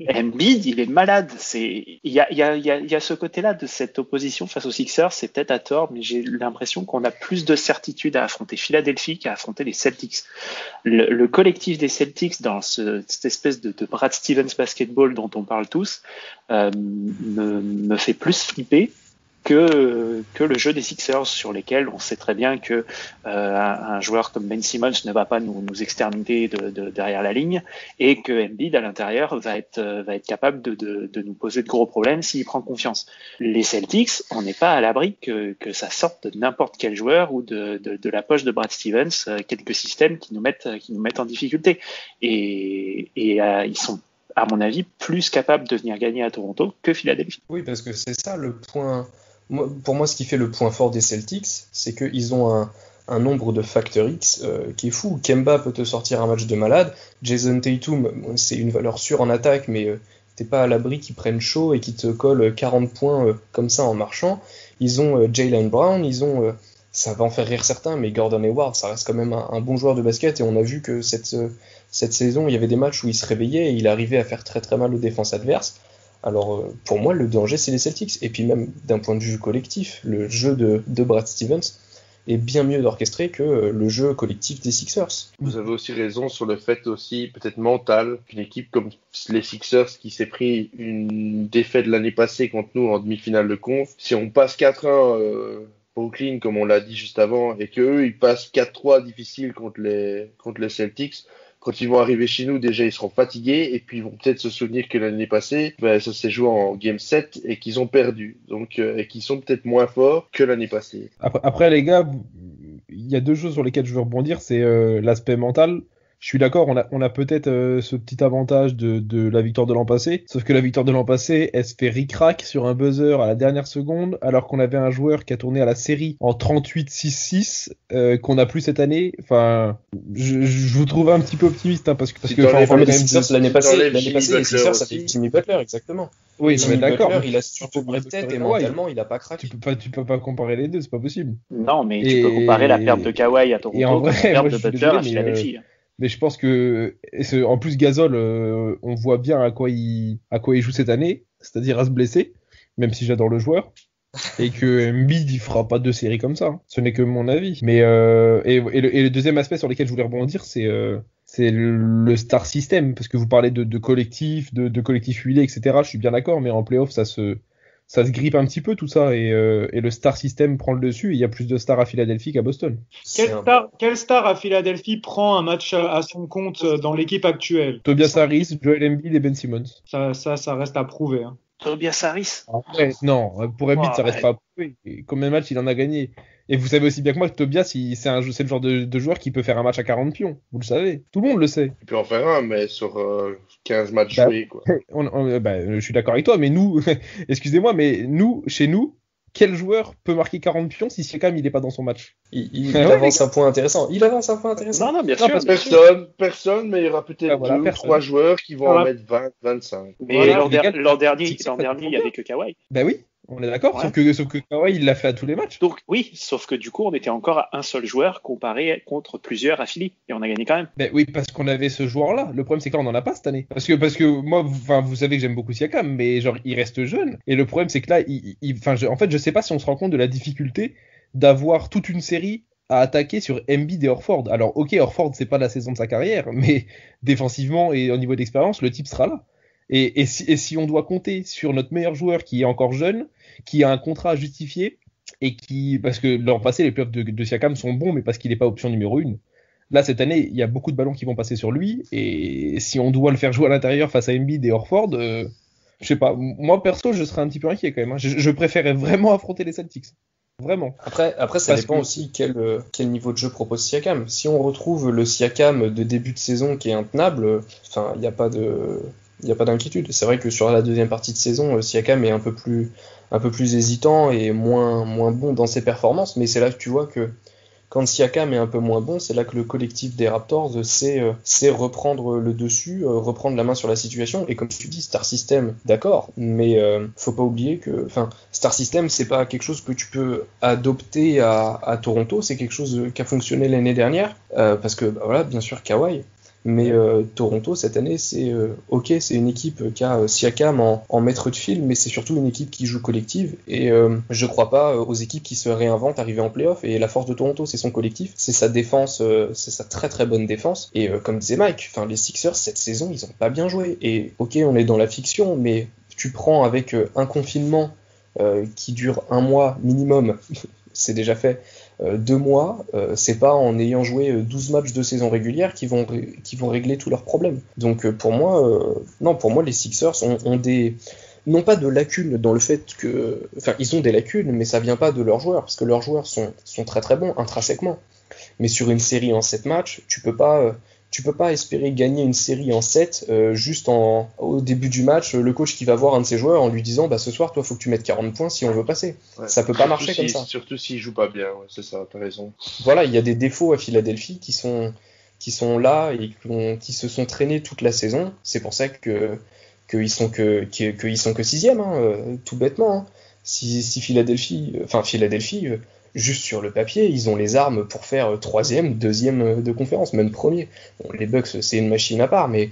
Embiid, il est malade. Il y a ce côté-là de cette opposition face aux Sixers. C'est peut-être à tort, mais j'ai l'impression qu'on a plus de certitude à affronter Philadelphie qu'à affronter les Celtics. Le collectif des Celtics, dans cette espèce de Brad Stevens basketball dont on parle tous, me fait plus flipper que le jeu des Sixers, sur lesquels on sait très bien que un joueur comme Ben Simmons ne va pas nous exterminer derrière la ligne, et que Embiid à l'intérieur va être capable de nous poser de gros problèmes s'il prend confiance. Les Celtics, on n'est pas à l'abri que ça sorte de n'importe quel joueur ou de la poche de Brad Stevens, quelques systèmes qui nous mettent en difficulté, et ils sont, à mon avis, plus capables de venir gagner à Toronto que Philadelphie. Oui, parce que c'est ça le point. Pour moi, ce qui fait le point fort des Celtics, c'est qu'ils ont un nombre de facteurs X qui est fou. Kemba peut te sortir un match de malade. Jason Tatum, c'est une valeur sûre en attaque, mais t'es pas à l'abri qu'ils prennent chaud et qu'ils te collent 40 points comme ça en marchant. Ils ont Jaylen Brown, ça va en faire rire certains, mais Gordon Hayward, ça reste quand même un bon joueur de basket, et on a vu que cette saison, il y avait des matchs où il se réveillait et il arrivait à faire très très mal aux défenses adverses. Alors, pour moi, le danger, c'est les Celtics. Et puis même, d'un point de vue collectif, le jeu de Brad Stevens est bien mieux orchestré que le jeu collectif des Sixers. Vous avez aussi raison sur le fait aussi, peut-être mental, qu'une équipe comme les Sixers, qui s'est pris une défaite l'année passée contre nous en demi-finale de conf, si on passe 4-1 Brooklyn, comme on l'a dit juste avant, et qu'eux, ils passent 4-3 difficiles contre les Celtics, quand ils vont arriver chez nous, déjà, ils seront fatigués, et puis ils vont peut-être se souvenir que l'année passée, ça s'est joué en Game 7 et qu'ils ont perdu. Donc, et qu'ils sont peut-être moins forts que l'année passée. Après, les gars, il y a deux choses sur lesquelles je veux rebondir. C'est l'aspect mental. Je suis d'accord, on a peut-être ce petit avantage de la victoire de l'an passé, sauf que la victoire de l'an passé, elle se fait ric-rac sur un buzzer à la dernière seconde, alors qu'on avait un joueur qui a tourné à la série en 38-6-6, qu'on n'a plus cette année. Enfin, je vous trouve un petit peu optimiste, hein, parce que les Sixers l'année passée, les Sixers, ça fait Jimmy Butler, exactement. Oui, Jimmy d'accord. Butler, il a su tenir tête et mentalement, il a pas craqué. Tu peux pas comparer les deux, c'est pas possible. Non, mais tu peux comparer la perte de Kawhi à Toronto et la perte de Butler à Philadelphie. Mais je pense que, en plus Gasol, on voit bien à quoi il joue cette année, c'est-à-dire à se blesser, même si j'adore le joueur, et que Embiid il fera pas 2 séries comme ça. Hein. Ce n'est que mon avis. Mais et le deuxième aspect sur lequel je voulais rebondir, c'est le star system, parce que vous parlez de collectif, de collectif huilé, etc. Je suis bien d'accord, mais en playoff ça ça se grippe un petit peu tout ça et le star system prend le dessus et il y a plus de stars à Philadelphie qu'à Boston. Quel star à Philadelphie prend un match à son compte dans l'équipe actuelle? Tobias Harris, Joel Embiid et Ben Simmons. Ça reste à prouver. Hein. Tobias Harris. Après, non, pour Embiid, ça reste pas à prouver. Et combien de matchs il en a gagné? Et vous savez aussi bien que moi que Tobias, c'est le genre de joueur qui peut faire un match à 40 pions. Vous le savez. Tout le monde le sait. Il peut en faire un, mais sur 15 matchs joués, quoi. Je suis d'accord avec toi, mais nous, excusez-moi, mais chez nous, quel joueur peut marquer 40 pions si Siakam il est pas dans son match? Il avance un point intéressant. Non, bien sûr. Personne, mais il y aura peut-être 2 ou 3 joueurs qui vont en mettre 20, 25. Mais l'an dernier, il n'y avait que Kawhi. Ben oui. On est d'accord, sauf que Kawhi il l'a fait à tous les matchs. Donc oui, sauf que du coup on était encore à un seul joueur comparé contre plusieurs à Philly et on a gagné quand même. Ben oui, parce qu'on avait ce joueur-là. Le problème c'est que là on en a pas cette année. Parce que moi, vous savez que j'aime beaucoup Siakam, mais genre il reste jeune. Et le problème c'est que là, en fait je sais pas si on se rend compte de la difficulté d'avoir toute une série à attaquer sur Embiid et Horford. Alors ok, Horford c'est pas la saison de sa carrière, mais défensivement et au niveau d'expérience, le type sera là. Et si on doit compter sur notre meilleur joueur qui est encore jeune, qui a un contrat à justifier, et parce que l'an passé, les playoffs de Siakam sont bons, mais parce qu'il n'est pas option numéro 1. Là, cette année, il y a beaucoup de ballons qui vont passer sur lui, et si on doit le faire jouer à l'intérieur face à Embiid et Horford, je sais pas, moi perso, je serais un petit peu inquiet quand même. Hein. Je préférais vraiment affronter les Celtics. Vraiment. Après ça dépend aussi quel niveau de jeu propose Siakam. Si on retrouve le Siakam de début de saison qui est intenable, il n'y a pas d'inquiétude. C'est vrai que sur la deuxième partie de saison, Siakam est un peu plus hésitant et moins bon dans ses performances, mais c'est là que tu vois que quand Siakam est un peu moins bon, c'est là que le collectif des Raptors sait reprendre le dessus, reprendre la main sur la situation. Et comme tu dis, Star System, d'accord, mais faut pas oublier que, Star System, c'est pas quelque chose que tu peux adopter à Toronto, c'est quelque chose qui a fonctionné l'année dernière, parce que voilà, bien sûr Kawhi. Mais Toronto cette année c'est une équipe qui a Siakam en maître de file, mais c'est surtout une équipe qui joue collective et je crois pas aux équipes qui se réinventent arriver en play-off. Et la force de Toronto c'est son collectif, c'est sa défense, c'est sa très très bonne défense. Et comme disait Mike, les Sixers cette saison ils ont pas bien joué. Et ok, on est dans la fiction, mais tu prends avec un confinement qui dure 1 mois minimum, c'est déjà fait. 2 mois, c'est pas en ayant joué 12 matchs de saison régulière qui vont régler tous leurs problèmes. Donc pour moi, les Sixers ont non pas de lacunes dans le fait que, ils ont des lacunes, mais ça vient pas de leurs joueurs, parce que leurs joueurs sont très très bons intrinsèquement. Mais sur une série en 7 matchs, tu peux pas espérer gagner une série en 7 juste au début du match, le coach qui va voir un de ses joueurs en lui disant ce soir toi faut que tu mettes 40 points si on veut passer. Ouais. Ça peut pas marcher comme ça. Surtout s'il joue pas bien, ouais, c'est ça, t'as raison. Voilà, il y a des défauts à Philadelphie qui sont là et qui se sont traînés toute la saison. C'est pour ça qu'ils sont que 6e, tout bêtement. Hein. Si Philadelphie, juste sur le papier, ils ont les armes pour faire 3e, 2e de conférence, même 1er. Bon, les Bucks, c'est une machine à part, mais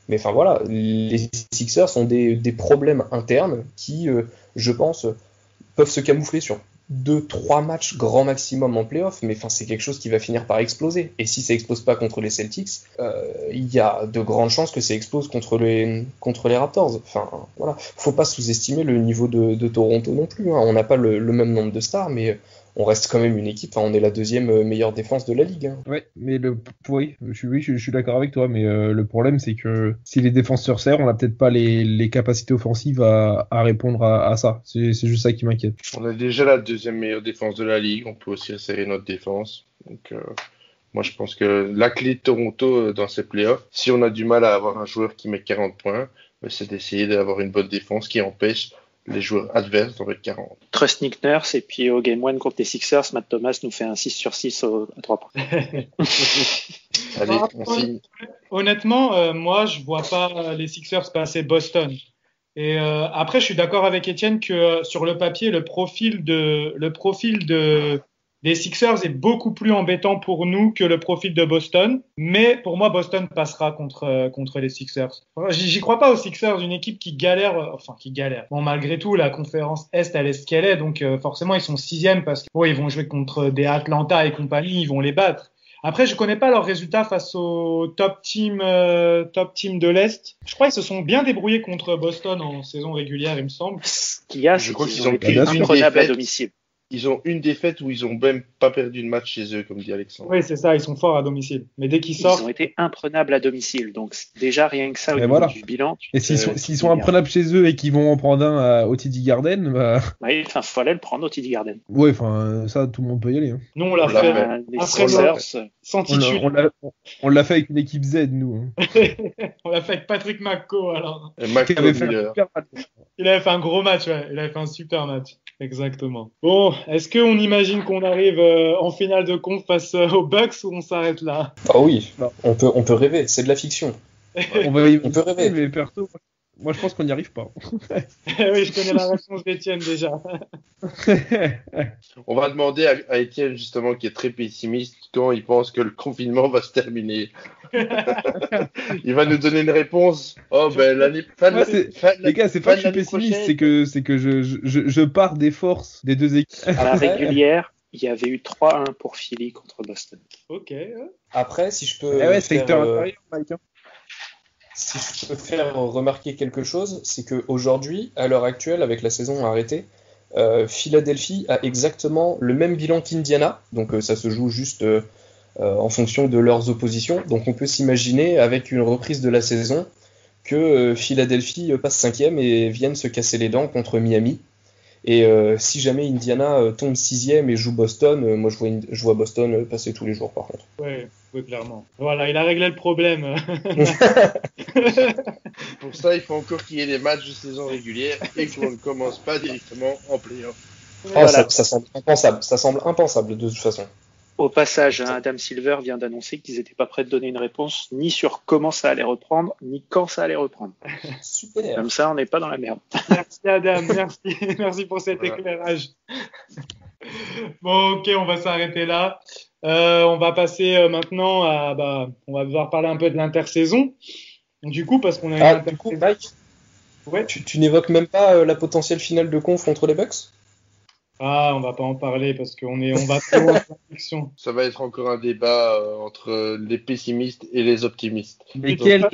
voilà, les Sixers ont des problèmes internes qui, je pense, peuvent se camoufler sur 2-3 matchs grand maximum en playoff, mais c'est quelque chose qui va finir par exploser. Et si ça explose pas contre les Celtics, il y a de grandes chances que ça explose contre les Raptors. Voilà, faut pas sous-estimer le niveau de Toronto non plus. Hein. On n'a pas le même nombre de stars, mais on reste quand même une équipe, on est la 2e meilleure défense de la ligue. Hein. Ouais, mais je suis d'accord avec toi, mais le problème c'est que si les défenseurs serrent, on n'a peut-être pas les capacités offensives à répondre à ça. C'est juste ça qui m'inquiète. On a déjà la 2e meilleure défense de la ligue, on peut aussi resserrer notre défense. Donc moi je pense que la clé de Toronto dans ces playoffs, si on a du mal à avoir un joueur qui met 40 points, c'est d'essayer d'avoir une bonne défense qui empêche les joueurs adverses d'en mettre 40. Trust Nick Nurse, et puis au Game 1 contre les Sixers, Matt Thomas nous fait un 6 sur 6 à 3 points. Allez, on signe. Honnêtement, moi, je vois pas les Sixers passer Boston. Et après, je suis d'accord avec Étienne que sur le papier, le profil des Sixers est beaucoup plus embêtant pour nous que le profil de Boston. Mais pour moi, Boston passera contre les Sixers. J'y crois pas aux Sixers, une équipe qui galère. Bon, malgré tout, la conférence Est, elle est ce qu'elle est. Donc forcément, ils sont 6e parce que ils vont jouer contre des Atlanta et compagnie, ils vont les battre. Après, je connais pas leurs résultats face au top team de l'Est. Je crois qu'ils se sont bien débrouillés contre Boston en saison régulière, il me semble. Ce qu'il y a, Je c'est crois qu'ils qu'ils ont ont été une imprenables à défaite. domicile. Ils ont une défaite où ils ont même pas perdu de match chez eux, comme dit Alexandre. Oui, c'est ça, ils sont forts à domicile. Mais dès qu'ils Ils sortent, ont été imprenables à domicile. Donc, déjà, rien que ça, au Et niveau voilà. du bilan. Et s'ils sont imprenables chez eux et qu'ils vont en prendre un au TD Garden, bah. Oui, enfin, fallait le prendre au TD Garden. Ouais, enfin, ça, tout le monde peut y aller. Hein. nous, on l'a On l'a fait fait. Les après Sixers, sans On titulaire. l'a fait avec une équipe Z, nous. Hein. On l'a fait avec Patrick McCaw, alors. Et Qui McCall avait fait un Miller. super match. Il avait fait un gros match, ouais. Il avait fait un super match. Exactement. Bon, est-ce qu'on imagine qu'on arrive en finale de conf face aux Bucks ou on s'arrête là? Ah oui, Non. on peut rêver, c'est de la fiction. On peut rêver. Mais perso, moi je pense qu'on n'y arrive pas. Oui, je connais la réponse d'Étienne déjà. On va demander à Étienne, justement, qui est très pessimiste, quand il pense que le confinement va se terminer. Il va nous donner une réponse. Oh, ben, Moi, les gars, c'est pas que je suis pessimiste, c'est que je pars des forces des deux équipes. à la régulière, il y avait eu 3-1 pour Philly contre Boston. Ok. Après, si je peux Eh ouais, faire, secteur intérieur, Mike. Hein. si je peux faire remarquer quelque chose, c'est qu'aujourd'hui, à l'heure actuelle, avec la saison arrêtée, Philadelphie a exactement le même bilan qu'Indiana, donc ça se joue juste en fonction de leurs oppositions. Donc on peut s'imaginer, avec une reprise de la saison, que Philadelphie passe 5e et vienne se casser les dents contre Miami. Et si jamais Indiana tombe 6e et joue Boston, moi je vois Boston passer tous les jours par contre. Oui, clairement. Voilà, il a réglé le problème. Pour ça, il faut encore qu'il y ait des matchs de saison régulière et qu'on ne commence pas directement en play-off. Oh, ça semble impensable de toute façon. Au passage, Adam Silver vient d'annoncer qu'ils n'étaient pas prêts de donner une réponse ni sur comment ça allait reprendre, ni quand ça allait reprendre. Super. Comme ça, on n'est pas dans la merde. Merci Adam, merci. Merci pour cet éclairage. Bon, ok, on va s'arrêter là. On va passer maintenant on va devoir parler un peu de l'intersaison. Du coup, parce qu'on a Du coup, Mike, ouais. tu n'évoques même pas la potentielle finale de conf contre les Bucks? Ah, on va pas en parler parce qu'on va trop en fiction. Ça va être encore un débat entre les pessimistes et les optimistes. Mais Donc, quel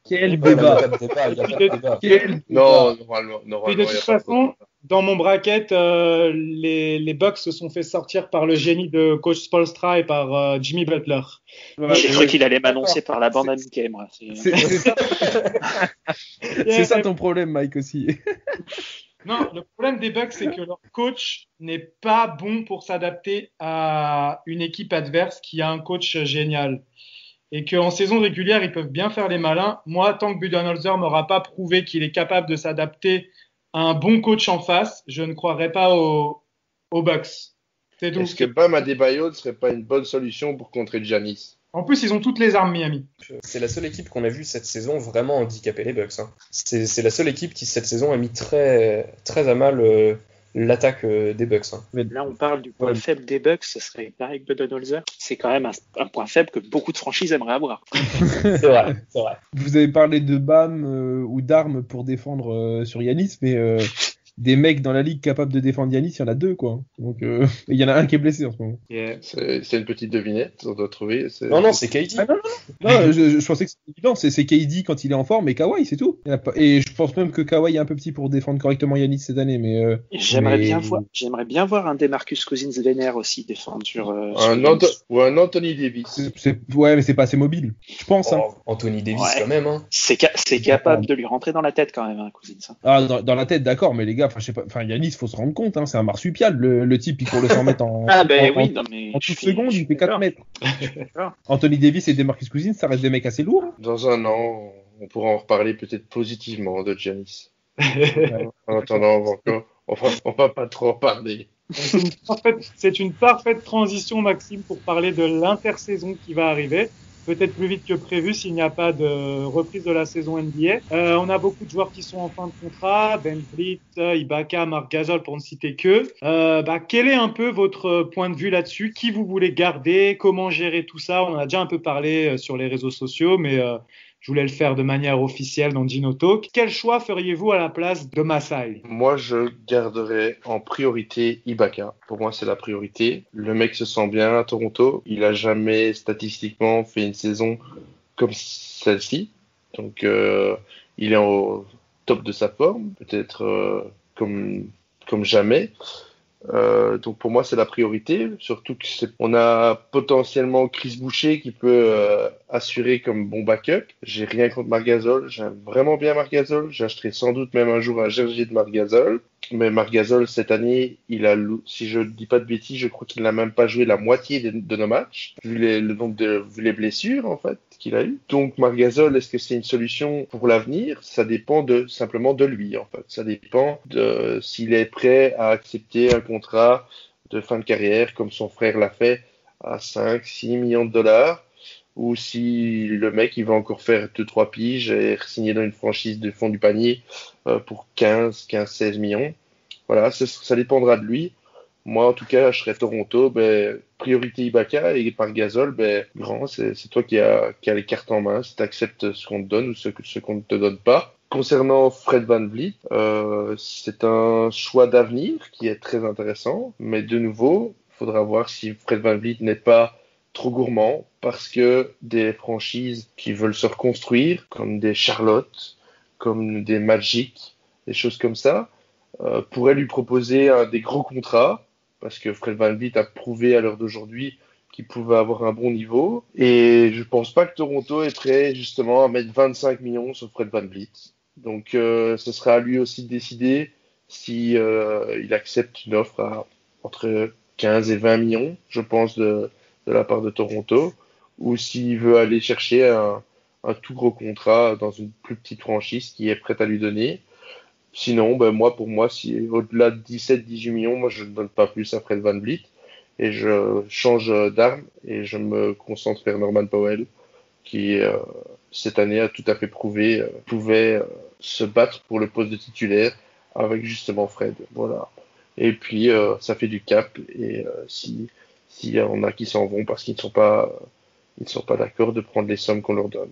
Ouais, il n'y a débat. pas de débat, il y a pas de débat. Quel Non, débat. normalement, Puis de il y a toute pas de façon, débat. dans mon bracket, les Bucks se sont fait sortir par le génie de coach Spoelstra et par Jimmy Butler. Voilà, J'ai cru qu'il allait m'annoncer par la bande à Mickey, moi. c'est ça. C'est ça ton problème, Mike, aussi. Non, le problème des Bucks, c'est que leur coach n'est pas bon pour s'adapter à une équipe adverse qui a un coach génial. Et qu'en saison régulière, ils peuvent bien faire les malins. Moi, tant que Budenholzer m'aura pas prouvé qu'il est capable de s'adapter à un bon coach en face, je ne croirais pas aux Bucks. C'est tout. Est-ce que Bam Adebayo ne serait pas une bonne solution pour contrer Giannis? En plus, ils ont toutes les armes Miami. C'est la seule équipe qu'on a vue cette saison vraiment handicaper les Bucks. Hein. C'est la seule équipe qui cette saison a mis très, très à mal l'attaque des Bucks. Hein. Là, on parle du point faible des Bucks, ce serait pareil que Budenholzer. C'est quand même un point faible que beaucoup de franchises aimeraient avoir. C'est vrai, c'est vrai. Vous avez parlé de Bam ou d'armes pour défendre sur Yanis, mais des mecs dans la ligue capables de défendre Yanis, il y en a deux, quoi. Donc, il y en a un qui est blessé en ce moment. C'est une petite devinette, on doit trouver. Non, c'est KD. Ah, non, je pensais que c'était évident. C'est KD quand il est en forme et Kawhi, c'est tout. Et je pense même que Kawhi est un peu petit pour défendre correctement Yanis cette année. Mais j'aimerais bien voir un Demarcus Cousins vénère aussi défendre sur ou un Anthony Davis. Ouais, mais c'est pas assez mobile. Je pense. Hein. Anthony Davis Ouais. quand même. Hein. C'est capable de lui rentrer dans la tête quand même, hein, Cousins. Ah, dans la tête, d'accord, mais les gars, je sais pas. Enfin, Yanis, faut se rendre compte, hein, c'est un marsupial. Le type, il court le 100 mètres en. Ah ben en, oui, non mais. en 12 secondes, il fait 4 mètres. Anthony Davis et Demarcus Cousins, ça reste des mecs assez lourds. Dans un an, on pourra en reparler peut-être positivement de Giannis. En attendant, on va pas trop en parler. C'est une parfaite transition, Maxime, pour parler de l'intersaison qui va arriver. Peut-être plus vite que prévu s'il n'y a pas de reprise de la saison NBA. On a beaucoup de joueurs qui sont en fin de contrat, Ben Vliet, Ibaka, Marc Gasol pour ne citer que. Quel est un peu votre point de vue là-dessus? Qui vous voulez garder? Comment gérer tout ça? On en a déjà un peu parlé sur les réseaux sociaux, mais je voulais le faire de manière officielle dans Dino Talk. Quel choix feriez-vous à la place de Masai? Moi, je garderais en priorité Ibaka. Pour moi, c'est la priorité. Le mec se sent bien à Toronto. Il a jamais statistiquement fait une saison comme celle-ci. Donc, il est au top de sa forme, peut-être comme jamais. Donc pour moi c'est la priorité, surtout que on a potentiellement Chris Boucher qui peut assurer comme bon backup. J'ai rien contre Marc Gasol, j'aime vraiment bien Marc Gasol, j'achèterai sans doute même un jour un jersey de Marc Gasol. Mais Marc Gasol cette année, si je dis pas de bêtises, je crois qu'il n'a même pas joué la moitié de nos matchs, vu les blessures en fait qu'il a eu. Donc Marc Gasol, est-ce que c'est une solution pour l'avenir? Ça dépend simplement de lui en fait. Ça dépend de s'il est prêt à accepter un contrat de fin de carrière comme son frère l'a fait à 5-6 millions de dollars, ou si le mec il va encore faire 2-3 piges et signer dans une franchise de fond du panier pour 15-16 millions. Voilà, ça dépendra de lui. Moi, en tout cas, je serais Toronto, priorité Ibaka, et par Gasol, grand, c'est toi qui a les cartes en main, si tu acceptes ce qu'on te donne ou ce qu'on ne te donne pas. Concernant Fred VanVleet, c'est un choix d'avenir qui est très intéressant, mais de nouveau, il faudra voir si Fred VanVleet n'est pas trop gourmand, parce que des franchises qui veulent se reconstruire, comme des Charlotte, comme des Magic, des choses comme ça, pourraient lui proposer des gros contrats, parce que Fred VanVleet a prouvé à l'heure d'aujourd'hui qu'il pouvait avoir un bon niveau. Et je pense pas que Toronto est prêt justement à mettre 25 millions sur Fred VanVleet. Donc ce sera à lui aussi de décider si il accepte une offre entre 15 et 20 millions, je pense, de la part de Toronto, ou s'il veut aller chercher un tout gros contrat dans une plus petite franchise qui est prête à lui donner. Sinon, pour moi, si au-delà de 17-18 millions, moi je ne donne pas plus à Fred VanVleet et je change d'arme et je me concentre vers Norman Powell qui cette année a tout à fait prouvé pouvait se battre pour le poste de titulaire avec justement Fred. Voilà. Et puis ça fait du cap et si y en a qui s'en vont parce qu'ils ne sont pas d'accord de prendre les sommes qu'on leur donne.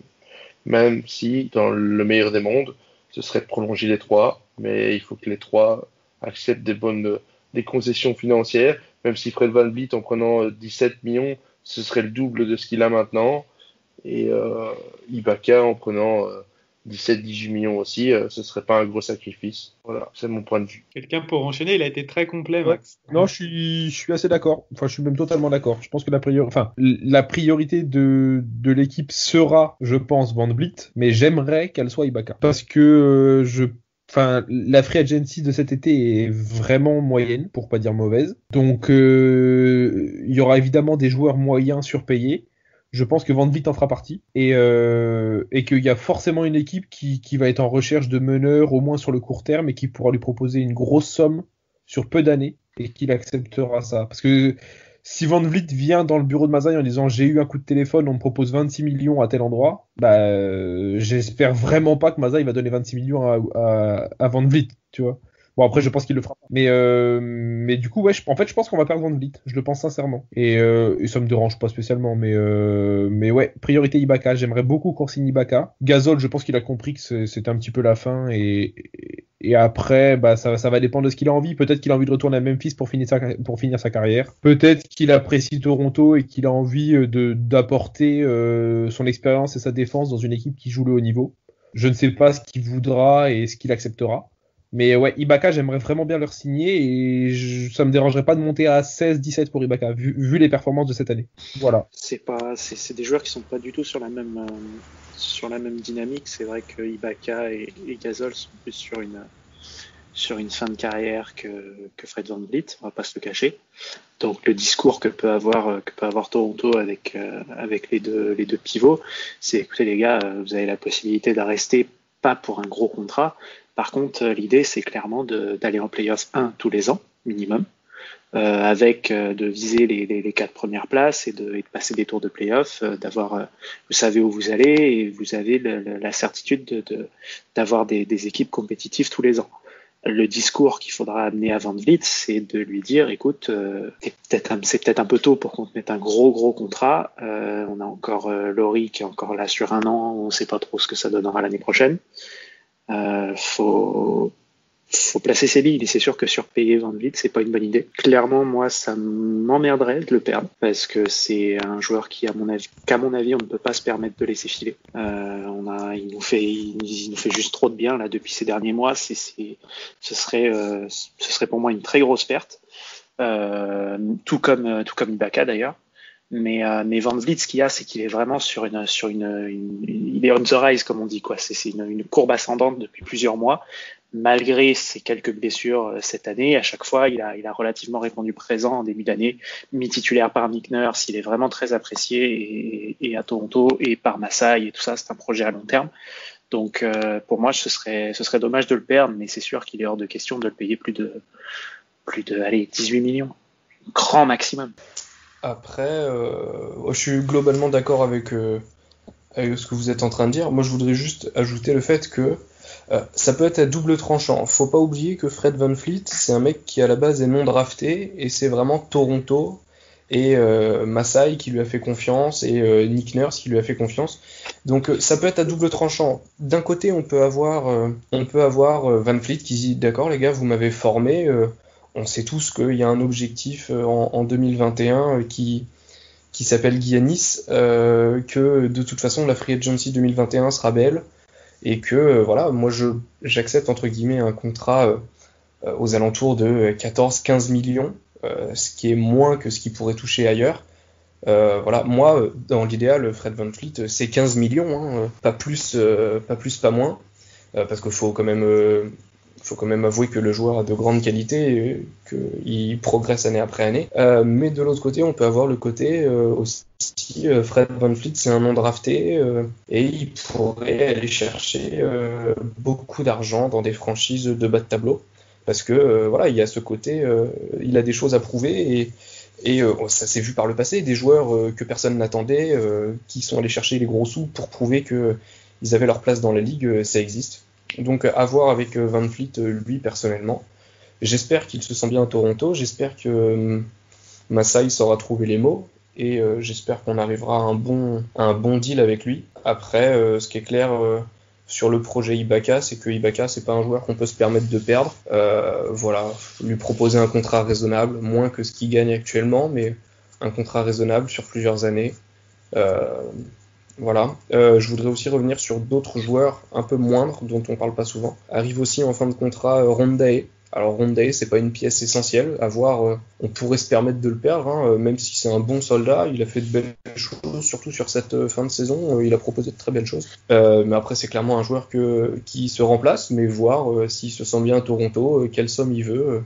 Même si dans le meilleur des mondes, ce serait de prolonger les trois, mais il faut que les trois acceptent des concessions financières, même si Fred VanVleet, en prenant 17 millions, ce serait le double de ce qu'il a maintenant, et Ibaka, en prenant 17-18 millions aussi, ce serait pas un gros sacrifice. Voilà, c'est mon point de vue. Quelqu'un pour enchaîner, il a été très complet, Max. Non, je suis assez d'accord. Enfin, je suis même totalement d'accord. Je pense que la priorité de l'équipe sera, je pense, VanVleet, mais j'aimerais qu'elle soit Ibaka. Parce que la free agency de cet été est vraiment moyenne, pour pas dire mauvaise. Donc, il y aura évidemment des joueurs moyens surpayés. Je pense que VanVleet en fera partie et qu'il y a forcément une équipe qui va être en recherche de meneurs au moins sur le court terme et qui pourra lui proposer une grosse somme sur peu d'années et qu'il acceptera ça. Parce que si VanVleet vient dans le bureau de Masai en disant j'ai eu un coup de téléphone, on me propose 26 millions à tel endroit, j'espère vraiment pas que Masai va donner 26 millions à VanVleet, tu vois. Bon, après, je pense qu'il le fera. Mais du coup, ouais, je pense qu'on va perdre VanVleet. Je le pense sincèrement. Et ça me dérange pas spécialement. Mais ouais, priorité Ibaka. J'aimerais beaucoup qu'on signe Ibaka. Gasol, je pense qu'il a compris que c'était un petit peu la fin. Et après, ça va dépendre de ce qu'il a envie. Peut-être qu'il a envie de retourner à Memphis pour finir sa carrière. Peut-être qu'il apprécie Toronto et qu'il a envie d'apporter son expérience et sa défense dans une équipe qui joue le haut niveau. Je ne sais pas ce qu'il voudra et ce qu'il acceptera. Mais ouais, Ibaka, j'aimerais vraiment bien le signer et ça me dérangerait pas de monter à 16-17 pour Ibaka, vu les performances de cette année. Voilà. C'est des joueurs qui sont pas du tout sur la même dynamique. C'est vrai que Ibaka et Gasol sont plus sur une fin de carrière que Fred VanVleet, on va pas se le cacher. Donc le discours que peut avoir Toronto avec les deux pivots, c'est écoutez les gars, vous avez la possibilité de rester pas pour un gros contrat. Par contre, l'idée, c'est clairement d'aller en playoff 1 tous les ans, minimum, avec de viser les 4 premières places et de passer des tours de playoff, vous savez où vous allez et vous avez la certitude d'avoir des équipes compétitives tous les ans. Le discours qu'il faudra amener à Van Vliet, c'est de lui dire, écoute, c'est peut-être un peu tôt pour qu'on te mette un gros contrat. On a encore Laurie qui est encore là sur 1 an, on ne sait pas trop ce que ça donnera l'année prochaine. Faut placer ses billes, et c'est sûr que surpayer Van Vliet, c'est pas une bonne idée. Clairement, moi, ça m'emmerderait de le perdre, parce que c'est un joueur qu'à mon avis, on ne peut pas se permettre de laisser filer. Il nous fait juste trop de bien, là, depuis ces derniers mois. Ce serait pour moi une très grosse perte. Tout comme Ibaka, d'ailleurs. Mais Van Vliet, ce qu'il y a, c'est qu'il est vraiment il est on the rise, comme on dit, quoi. C'est une courbe ascendante depuis plusieurs mois. Malgré ses quelques blessures cette année, à chaque fois, il a relativement répondu présent en début d'année, mis titulaire par Nick Nurse. Il est vraiment très apprécié et à Toronto et par Masai et tout ça. C'est un projet à long terme. Donc, pour moi, ce serait dommage de le perdre, mais c'est sûr qu'il est hors de question de le payer plus de 18 millions. Grand maximum. Après, je suis globalement d'accord avec ce que vous êtes en train de dire. Moi, je voudrais juste ajouter le fait que ça peut être à double tranchant. Faut pas oublier que Fred VanVleet, c'est un mec qui à la base est non drafté, et c'est vraiment Toronto et Masai qui lui a fait confiance, et Nick Nurse qui lui a fait confiance. Donc ça peut être à double tranchant. D'un côté, on peut avoir VanVleet qui dit d'accord les gars, vous m'avez formé, on sait tous qu'il y a un objectif en 2021 qui s'appelle Giannis, que de toute façon la Free Agency 2021 sera belle, et que voilà, moi j'accepte entre guillemets un contrat aux alentours de 14-15 millions, ce qui est moins que ce qu'il pourrait toucher ailleurs. Voilà, moi dans l'idéal, Fred VanVleet c'est 15 millions, pas plus, pas moins, parce qu'il faut quand même avouer que le joueur a de grandes qualités et qu'il progresse année après année. Mais de l'autre côté, on peut avoir le côté aussi, Fred VanVleet, c'est un non drafté, et il pourrait aller chercher beaucoup d'argent dans des franchises de bas de tableau. Parce que voilà, il y a ce côté, il a des choses à prouver, et ça s'est vu par le passé, des joueurs que personne n'attendait, qui sont allés chercher les gros sous pour prouver qu'ils avaient leur place dans la ligue, ça existe. Donc à voir avec VanVleet, lui personnellement. J'espère qu'il se sent bien à Toronto, j'espère que Masai saura trouver les mots, et j'espère qu'on arrivera à un bon deal avec lui. Après, ce qui est clair sur le projet Ibaka, c'est que Ibaka, c'est pas un joueur qu'on peut se permettre de perdre. Voilà, lui proposer un contrat raisonnable, moins que ce qu'il gagne actuellement, mais un contrat raisonnable sur plusieurs années. Voilà. Je voudrais aussi revenir sur d'autres joueurs un peu moindres dont on parle pas souvent. Arrive aussi en fin de contrat Rondae. Alors Rondae, c'est pas une pièce essentielle. À voir, on pourrait se permettre de le perdre, même si c'est un bon soldat. Il a fait de belles choses, surtout sur cette fin de saison. Il a proposé de très belles choses. Mais après, c'est clairement un joueur qui se remplace. Mais voir s'il se sent bien à Toronto, quelle somme il veut,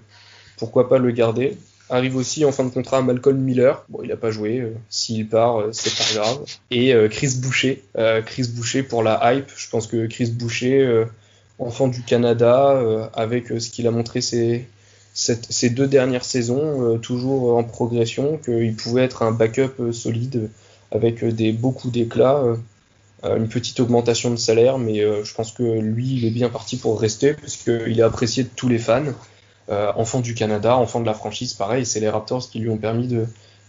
pourquoi pas le garder. Arrive aussi en fin de contrat Malcolm Miller. Bon, il a pas joué. S'il part, c'est pas grave. Et Chris Boucher. Chris Boucher pour la hype. Je pense que Chris Boucher, enfant du Canada, avec ce qu'il a montré ces 2 dernières saisons, toujours en progression, qu'il pouvait être un backup solide avec beaucoup d'éclat. Une petite augmentation de salaire, mais je pense que lui, il est bien parti pour rester, parce qu'il est apprécié de tous les fans. Enfant du Canada, enfant de la franchise, pareil, c'est les Raptors qui lui ont permis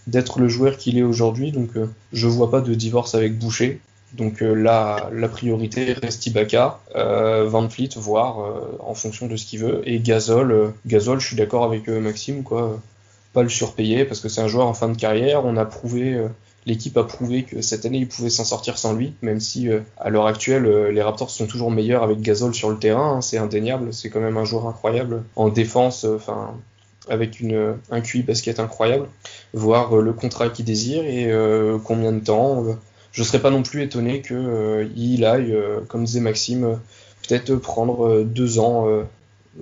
d'être le joueur qu'il est aujourd'hui, donc je vois pas de divorce avec Boucher. Donc là, la priorité reste Ibaka, VanVleet, voir en fonction de ce qu'il veut, et Gasol, je suis d'accord avec Maxime, quoi, pas le surpayer, parce que c'est un joueur en fin de carrière, l'équipe a prouvé que cette année il pouvait s'en sortir sans lui, même si à l'heure actuelle les Raptors sont toujours meilleurs avec Gasol sur le terrain, c'est indéniable, c'est quand même un joueur incroyable en défense, avec un QI basket incroyable. Voir le contrat qu'il désire et combien de temps. Je serais pas non plus étonné qu'il aille, comme disait Maxime, peut-être prendre 2 ans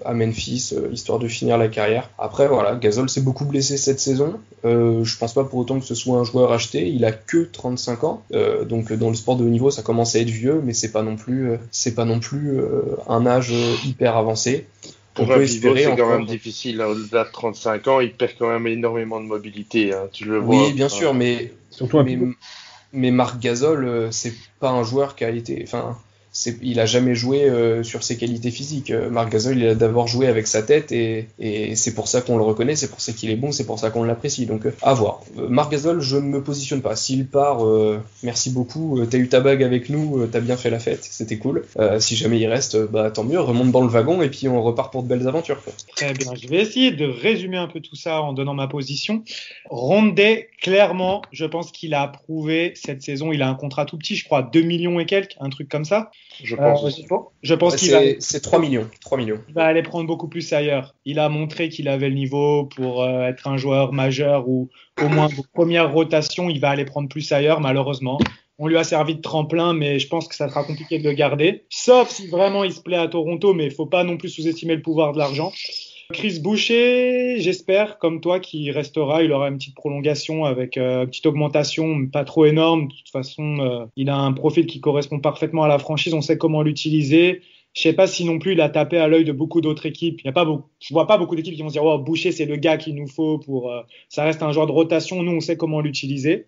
à Memphis, histoire de finir la carrière. Après, voilà, Gasol s'est beaucoup blessé cette saison. Je pense pas pour autant que ce soit un joueur acheté. Il a que 35 ans. Donc, dans le sport de haut niveau, ça commence à être vieux, mais c'est pas non plus un âge hyper avancé. Pour un pivot, c'est quand même difficile. Au-delà de 35 ans, il perd quand même énormément de mobilité. Hein. Tu le vois. Oui, bien sûr, mais surtout mais Marc Gasol, c'est pas un joueur qui a été. Enfin, il a jamais joué sur ses qualités physiques. Marc Gasol, il a d'abord joué avec sa tête et c'est pour ça qu'on le reconnaît, c'est pour ça qu'il est bon, c'est pour ça qu'on l'apprécie. Donc à voir. Marc Gasol, je ne me positionne pas. S'il part, merci beaucoup, t'as eu ta bague avec nous, t'as bien fait la fête, c'était cool. Si jamais il reste, tant mieux, remonte dans le wagon et puis on repart pour de belles aventures, quoi. Très bien, je vais essayer de résumer un peu tout ça en donnant ma position. Rondé, clairement, je pense qu'il a prouvé cette saison, il a un contrat tout petit, je crois 2 millions et quelques, un truc comme ça. Je pense. Je pense c'est 3 millions. Il va aller prendre beaucoup plus ailleurs. Il a montré qu'il avait le niveau pour être un joueur majeur ou au moins de première rotation. Il va aller prendre plus ailleurs, malheureusement. On lui a servi de tremplin, mais je pense que ça sera compliqué de le garder. Sauf si vraiment il se plaît à Toronto, mais il faut pas non plus sous-estimer le pouvoir de l'argent. Chris Boucher, j'espère, comme toi, qu'il restera. Il aura une petite prolongation avec une petite augmentation, pas trop énorme. De toute façon, il a un profil qui correspond parfaitement à la franchise. On sait comment l'utiliser. Je sais pas si non plus il a tapé à l'œil de beaucoup d'autres équipes. Je vois pas beaucoup d'équipes qui vont se dire, oh, Boucher, c'est le gars qu'il nous faut pour, ça reste un joueur de rotation. Nous, on sait comment l'utiliser.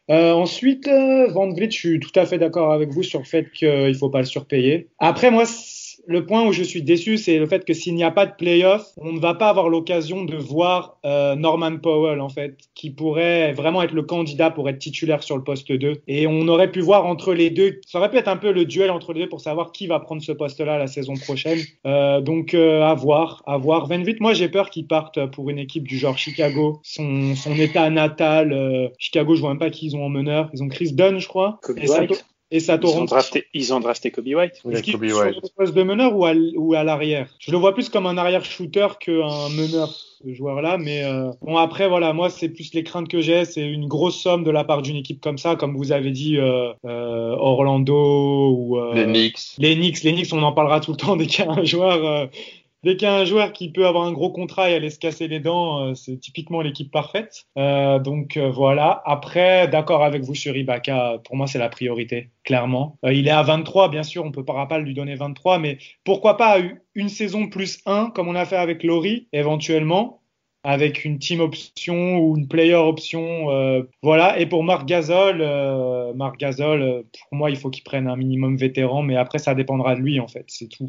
Ensuite, Van Vliet, je suis tout à fait d'accord avec vous sur le fait qu'il faut pas le surpayer. Après, moi, le point où je suis déçu, c'est le fait que s'il n'y a pas de play-off, on ne va pas avoir l'occasion de voir Norman Powell, en fait, qui pourrait vraiment être le candidat pour être titulaire sur le poste 2. Et on aurait pu voir entre les deux, ça aurait pu être un peu le duel entre les deux pour savoir qui va prendre ce poste-là la saison prochaine. Donc, à voir. Van Vliet, moi, j'ai peur qu'il parte pour une équipe du genre Chicago. Son état natal, Chicago, je vois même pas qui ils ont en meneur. Ils ont Chris Dunn, je crois. Kobe White. Et ça ils ont drafté Kobe White. Est-ce qu'il est sur le poste de meneur ou à l'arrière? Je le vois plus comme un arrière shooter qu'un meneur, ce joueur-là. Mais bon, après, voilà, moi, c'est plus les craintes que j'ai. C'est une grosse somme de la part d'une équipe comme ça, comme vous avez dit, Orlando ou les Knicks. Les Knicks, on en parlera tout le temps dès qu'il y a un joueur. Dès qu'il y a un joueur qui peut avoir un gros contrat et aller se casser les dents, c'est typiquement l'équipe parfaite. Donc voilà. Après, d'accord avec vous sur Ibaka, pour moi c'est la priorité, clairement. Il est à 23, bien sûr, on peut pas lui donner 23, mais pourquoi pas une saison plus 1, comme on a fait avec Laurie, éventuellement, avec une team option ou une player option. Voilà. Et pour Marc Gasol, pour moi, il faut qu'il prenne un minimum vétéran, mais après, ça dépendra de lui, en fait, c'est tout.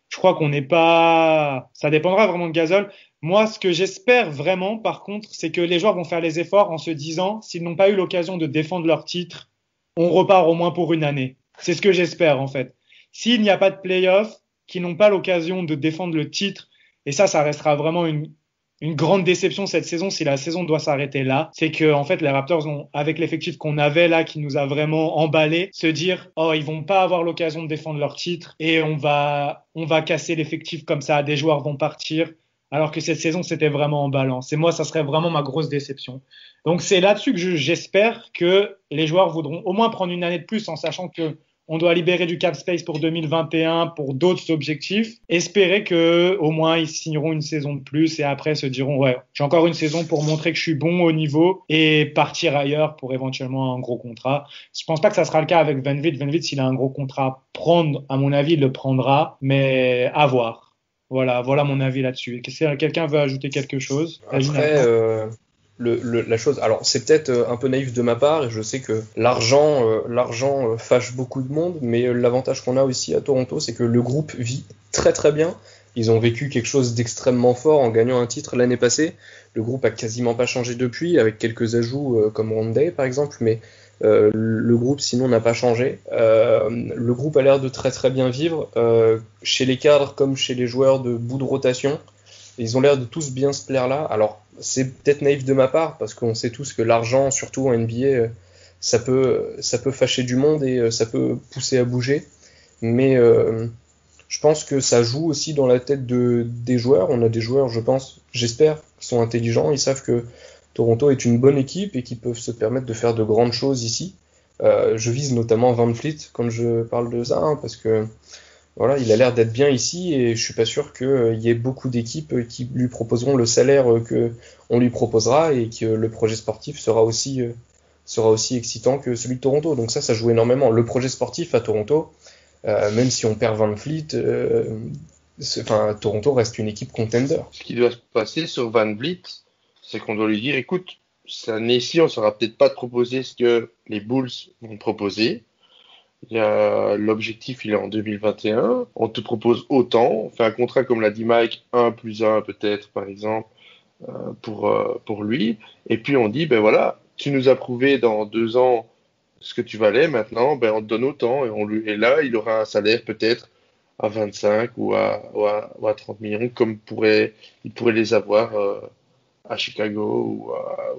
Je crois qu'on n'est pas... Ça dépendra vraiment de Gasol. Moi, ce que j'espère vraiment, par contre, c'est que les joueurs vont faire les efforts en se disant, s'ils n'ont pas eu l'occasion de défendre leur titre, on repart au moins pour une année. C'est ce que j'espère, en fait. S'il n'y a pas de play-off, qu'ils n'ont pas l'occasion de défendre le titre, et ça restera vraiment une grande déception cette saison, si la saison doit s'arrêter là, c'est que en fait les Raptors ont, avec l'effectif qu'on avait là, qui nous a vraiment emballé, se dire ils vont pas avoir l'occasion de défendre leur titre et on va casser l'effectif comme ça, des joueurs vont partir, alors que cette saison c'était vraiment emballant. C'est moi, ça serait vraiment ma grosse déception. Donc c'est là-dessus que j'espère que les joueurs voudront au moins prendre une année de plus en sachant que on doit libérer du cap space pour 2021 pour d'autres objectifs. Espérer que au moins ils signeront une saison de plus et après se diront ouais, j'ai encore une saison pour montrer que je suis bon au niveau et partir ailleurs pour éventuellement un gros contrat. Je pense pas que ça sera le cas avec Van Vliet. Van Vliet, s'il a un gros contrat à prendre, à mon avis, il le prendra, mais à voir. Voilà mon avis là-dessus. Quelqu'un veut ajouter quelque chose? Après, la chose, alors c'est peut-être un peu naïf de ma part et je sais que l'argent fâche beaucoup de monde, mais l'avantage qu'on a aussi à Toronto, c'est que le groupe vit très très bien. Ils ont vécu quelque chose d'extrêmement fort en gagnant un titre l'année passée. Le groupe a quasiment pas changé depuis, avec quelques ajouts comme Rondé par exemple, mais le groupe sinon n'a pas changé. Le groupe a l'air de très très bien vivre, chez les cadres comme chez les joueurs de bout de rotation. Ils ont l'air de tous bien se plaire là. Alors, c'est peut-être naïf de ma part, parce qu'on sait tous que l'argent, surtout en NBA, ça peut fâcher du monde et ça peut pousser à bouger. Mais je pense que ça joue aussi dans la tête des joueurs. On a des joueurs, j'espère, qui sont intelligents. Ils savent que Toronto est une bonne équipe et qu'ils peuvent se permettre de faire de grandes choses ici. Je vise notamment Van Vliet quand je parle de ça, parce que voilà, il a l'air d'être bien ici et je suis pas sûr qu'il y ait beaucoup d'équipes qui lui proposeront le salaire que on lui proposera et que le projet sportif sera aussi excitant que celui de Toronto. Donc ça joue énormément. Le projet sportif à Toronto, même si on perd Van Vliet, Toronto reste une équipe contender. Ce qui doit se passer sur Van Vliet, c'est qu'on doit lui dire, écoute, cette année-ci, on ne saura peut-être pas te proposer ce que les Bulls vont te proposer. L'objectif, il est en 2021. On te propose autant. On fait un contrat, comme l'a dit Mike, 1+1 peut-être, par exemple, pour lui. Et puis on dit, ben voilà, tu nous as prouvé dans 2 ans ce que tu valais. Maintenant, ben on te donne autant. Et là, il aura un salaire peut-être à 25 ou à 30 millions, comme il pourrait les avoir à Chicago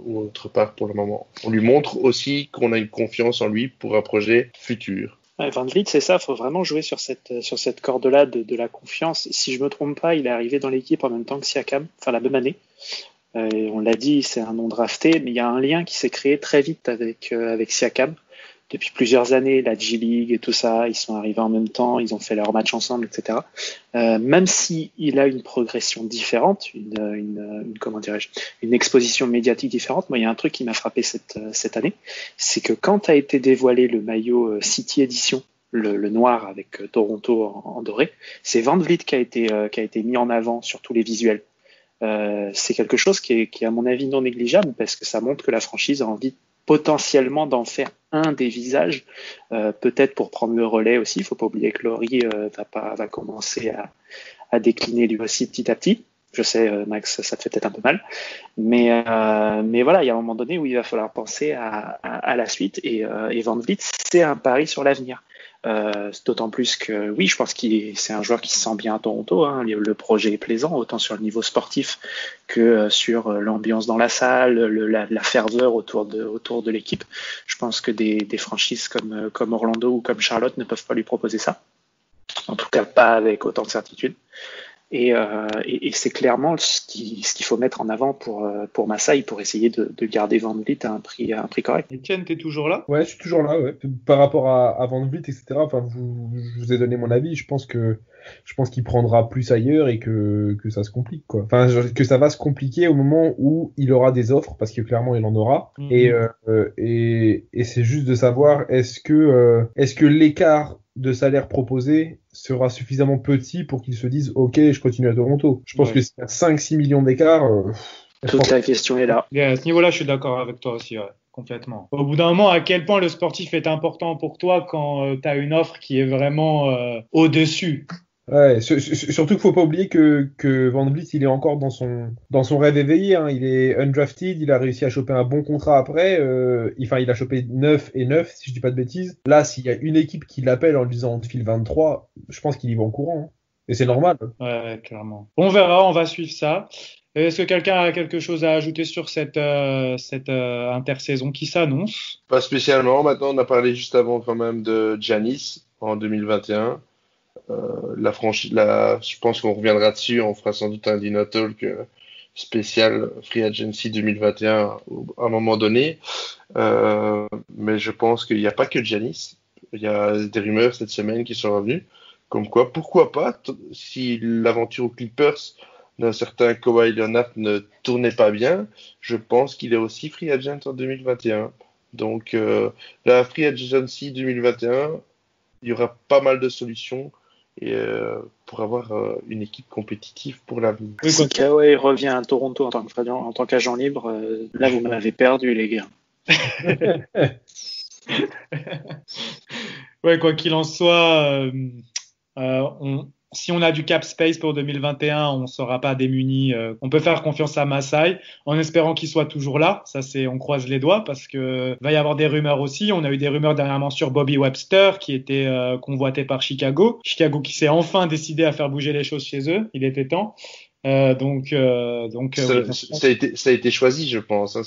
ou autre part pour le moment. On lui montre aussi qu'on a une confiance en lui pour un projet futur. Ouais, Van Vliet, c'est ça, il faut vraiment jouer sur cette corde-là de la confiance. Si je me trompe pas, il est arrivé dans l'équipe en même temps que Siakam, enfin la même année. On l'a dit, c'est un non drafté, mais il y a un lien qui s'est créé très vite avec Siakam. Depuis plusieurs années, la G-League et tout ça, ils sont arrivés en même temps, ils ont fait leur match ensemble, etc. Même si il a une progression différente, comment dirais-je, une exposition médiatique différente, moi, il y a un truc qui m'a frappé cette année, c'est que quand a été dévoilé le maillot City Edition, le noir avec Toronto en doré, c'est Van Vliet qui a été mis en avant sur tous les visuels. C'est quelque chose qui est à mon avis non négligeable parce que ça montre que la franchise a envie potentiellement d'en faire un des visages, peut-être pour prendre le relais aussi. Il ne faut pas oublier que Laurie va commencer à décliner lui aussi petit à petit. Je sais, Max, ça te fait peut-être un peu mal, mais voilà, il y a un moment donné où il va falloir penser à la suite et Van Vliet, c'est un pari sur l'avenir. D'autant plus que oui, je pense c'est un joueur qui se sent bien à Toronto, hein. Le projet est plaisant, autant sur le niveau sportif que sur l'ambiance dans la salle, la ferveur autour de l'équipe. Je pense que des franchises comme Orlando ou comme Charlotte ne peuvent pas lui proposer ça. En tout cas, pas avec autant de certitude. Et c'est clairement ce qu'il faut mettre en avant pour Masai pour essayer de garder Van Vliet à un prix correct. Etienne, t'es toujours là? Ouais, je suis toujours là, ouais. Par rapport à Van Vliet, etc. Enfin, je vous ai donné mon avis. Je pense qu'il prendra plus ailleurs et que ça se complique, quoi. Enfin, que ça va se compliquer au moment où il aura des offres, parce que clairement il en aura. Et c'est juste de savoir est-ce que l'écart de salaire proposé sera suffisamment petit pour qu'ils se disent ok, je continue à Toronto. Je pense que c'est 5-6 millions d'écart. Toute la question est là. Et à ce niveau-là, je suis d'accord avec toi aussi, ouais, complètement. Au bout d'un moment, à quel point le sportif est important pour toi quand tu as une offre qui est vraiment au-dessus? Ouais, surtout qu'il faut pas oublier que Van Vliet, il est encore dans son rêve éveillé, hein. Il est undrafted, il a réussi à choper un bon contrat après, il a chopé 9 et 9, si je dis pas de bêtises. Là, s'il y a une équipe qui l'appelle en lui disant on te file 23, je pense qu'il y va en courant, hein. Et c'est normal. Ouais, clairement. On verra, on va suivre ça. Est-ce que quelqu'un a quelque chose à ajouter sur cette intersaison qui s'annonce? Pas spécialement. Maintenant, on a parlé juste avant quand même de Giannis en 2021. Je pense qu'on reviendra dessus. On fera sans doute un Dino Talk spécial Free Agency 2021 à un moment donné. Mais je pense qu'il n'y a pas que Giannis. Il y a des rumeurs cette semaine qui sont revenues. Comme quoi, pourquoi pas, si l'aventure aux Clippers d'un certain Kawhi Leonard ne tournait pas bien, je pense qu'il est aussi free agent en 2021. Donc, la Free Agency 2021, il y aura pas mal de solutions pour avoir une équipe compétitive pour l'avenir. Si Kawhi revient à Toronto en tant qu'agent libre, là, vous m'avez perdu, les gars. Ouais, quoi qu'il en soit, si on a du cap space pour 2021, on ne sera pas démuni. On peut faire confiance à Masai en espérant qu'il soit toujours là. Ça, on croise les doigts parce que va y avoir des rumeurs aussi. On a eu des rumeurs dernièrement sur Bobby Webster qui était convoité par Chicago. Chicago qui s'est enfin décidé à faire bouger les choses chez eux. Il était temps. Ça a été choisi, je pense. Hein.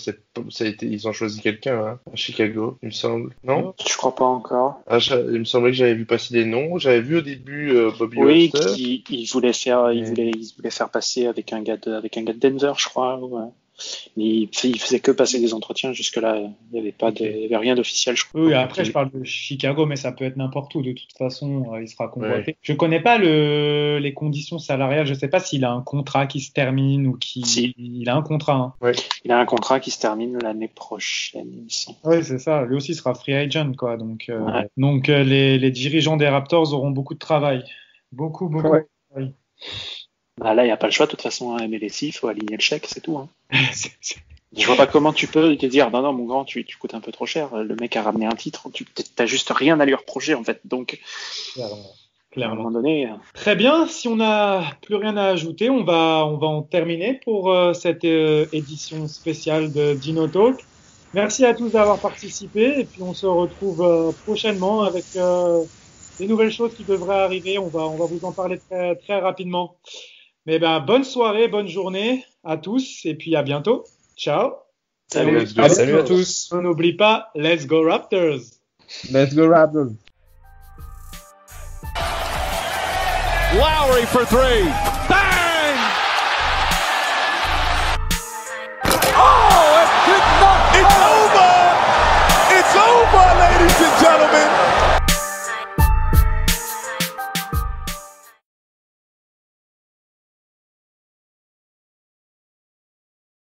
Ils ont choisi quelqu'un à Chicago, il me semble. Non? Je crois pas encore. Il me semblait que j'avais vu passer des noms. J'avais vu au début Bobby Webster. Oui, il voulait faire passer avec un gars de Denver, je crois. Ouais. Mais il faisait que passer des entretiens. Jusque-là, il n'y avait rien d'officiel, je crois. Oui, après, je parle de Chicago, mais ça peut être n'importe où. De toute façon, il sera convoité. Ouais. Je connais pas les conditions salariales. Je sais pas s'il a un contrat qui se termine ou il a un contrat. Hein. Ouais. Il a un contrat qui se termine l'année prochaine, il me semble. Oui, c'est ça. Lui aussi sera free agent, quoi. Donc les dirigeants des Raptors auront beaucoup de travail. Beaucoup de travail. Bah là, il n'y a pas le choix. De toute façon, à MLSI, il faut aligner le chèque, c'est tout. Hein. Je vois pas comment tu peux te dire non mon grand tu coûtes un peu trop cher, le mec a ramené un titre, t'as juste rien à lui reprocher en fait, donc à un moment donné. Très bien, si on n'a plus rien à ajouter, on va en terminer pour cette édition spéciale de Dino Talk. Merci à tous d'avoir participé et puis on se retrouve prochainement avec des nouvelles choses qui devraient arriver. On va vous en parler très, très rapidement. Mais bonne soirée, bonne journée à tous et puis à bientôt. Ciao. Salut à tous. On n'oublie pas, let's go Raptors. Let's go Raptors. Lowry for three. Bang!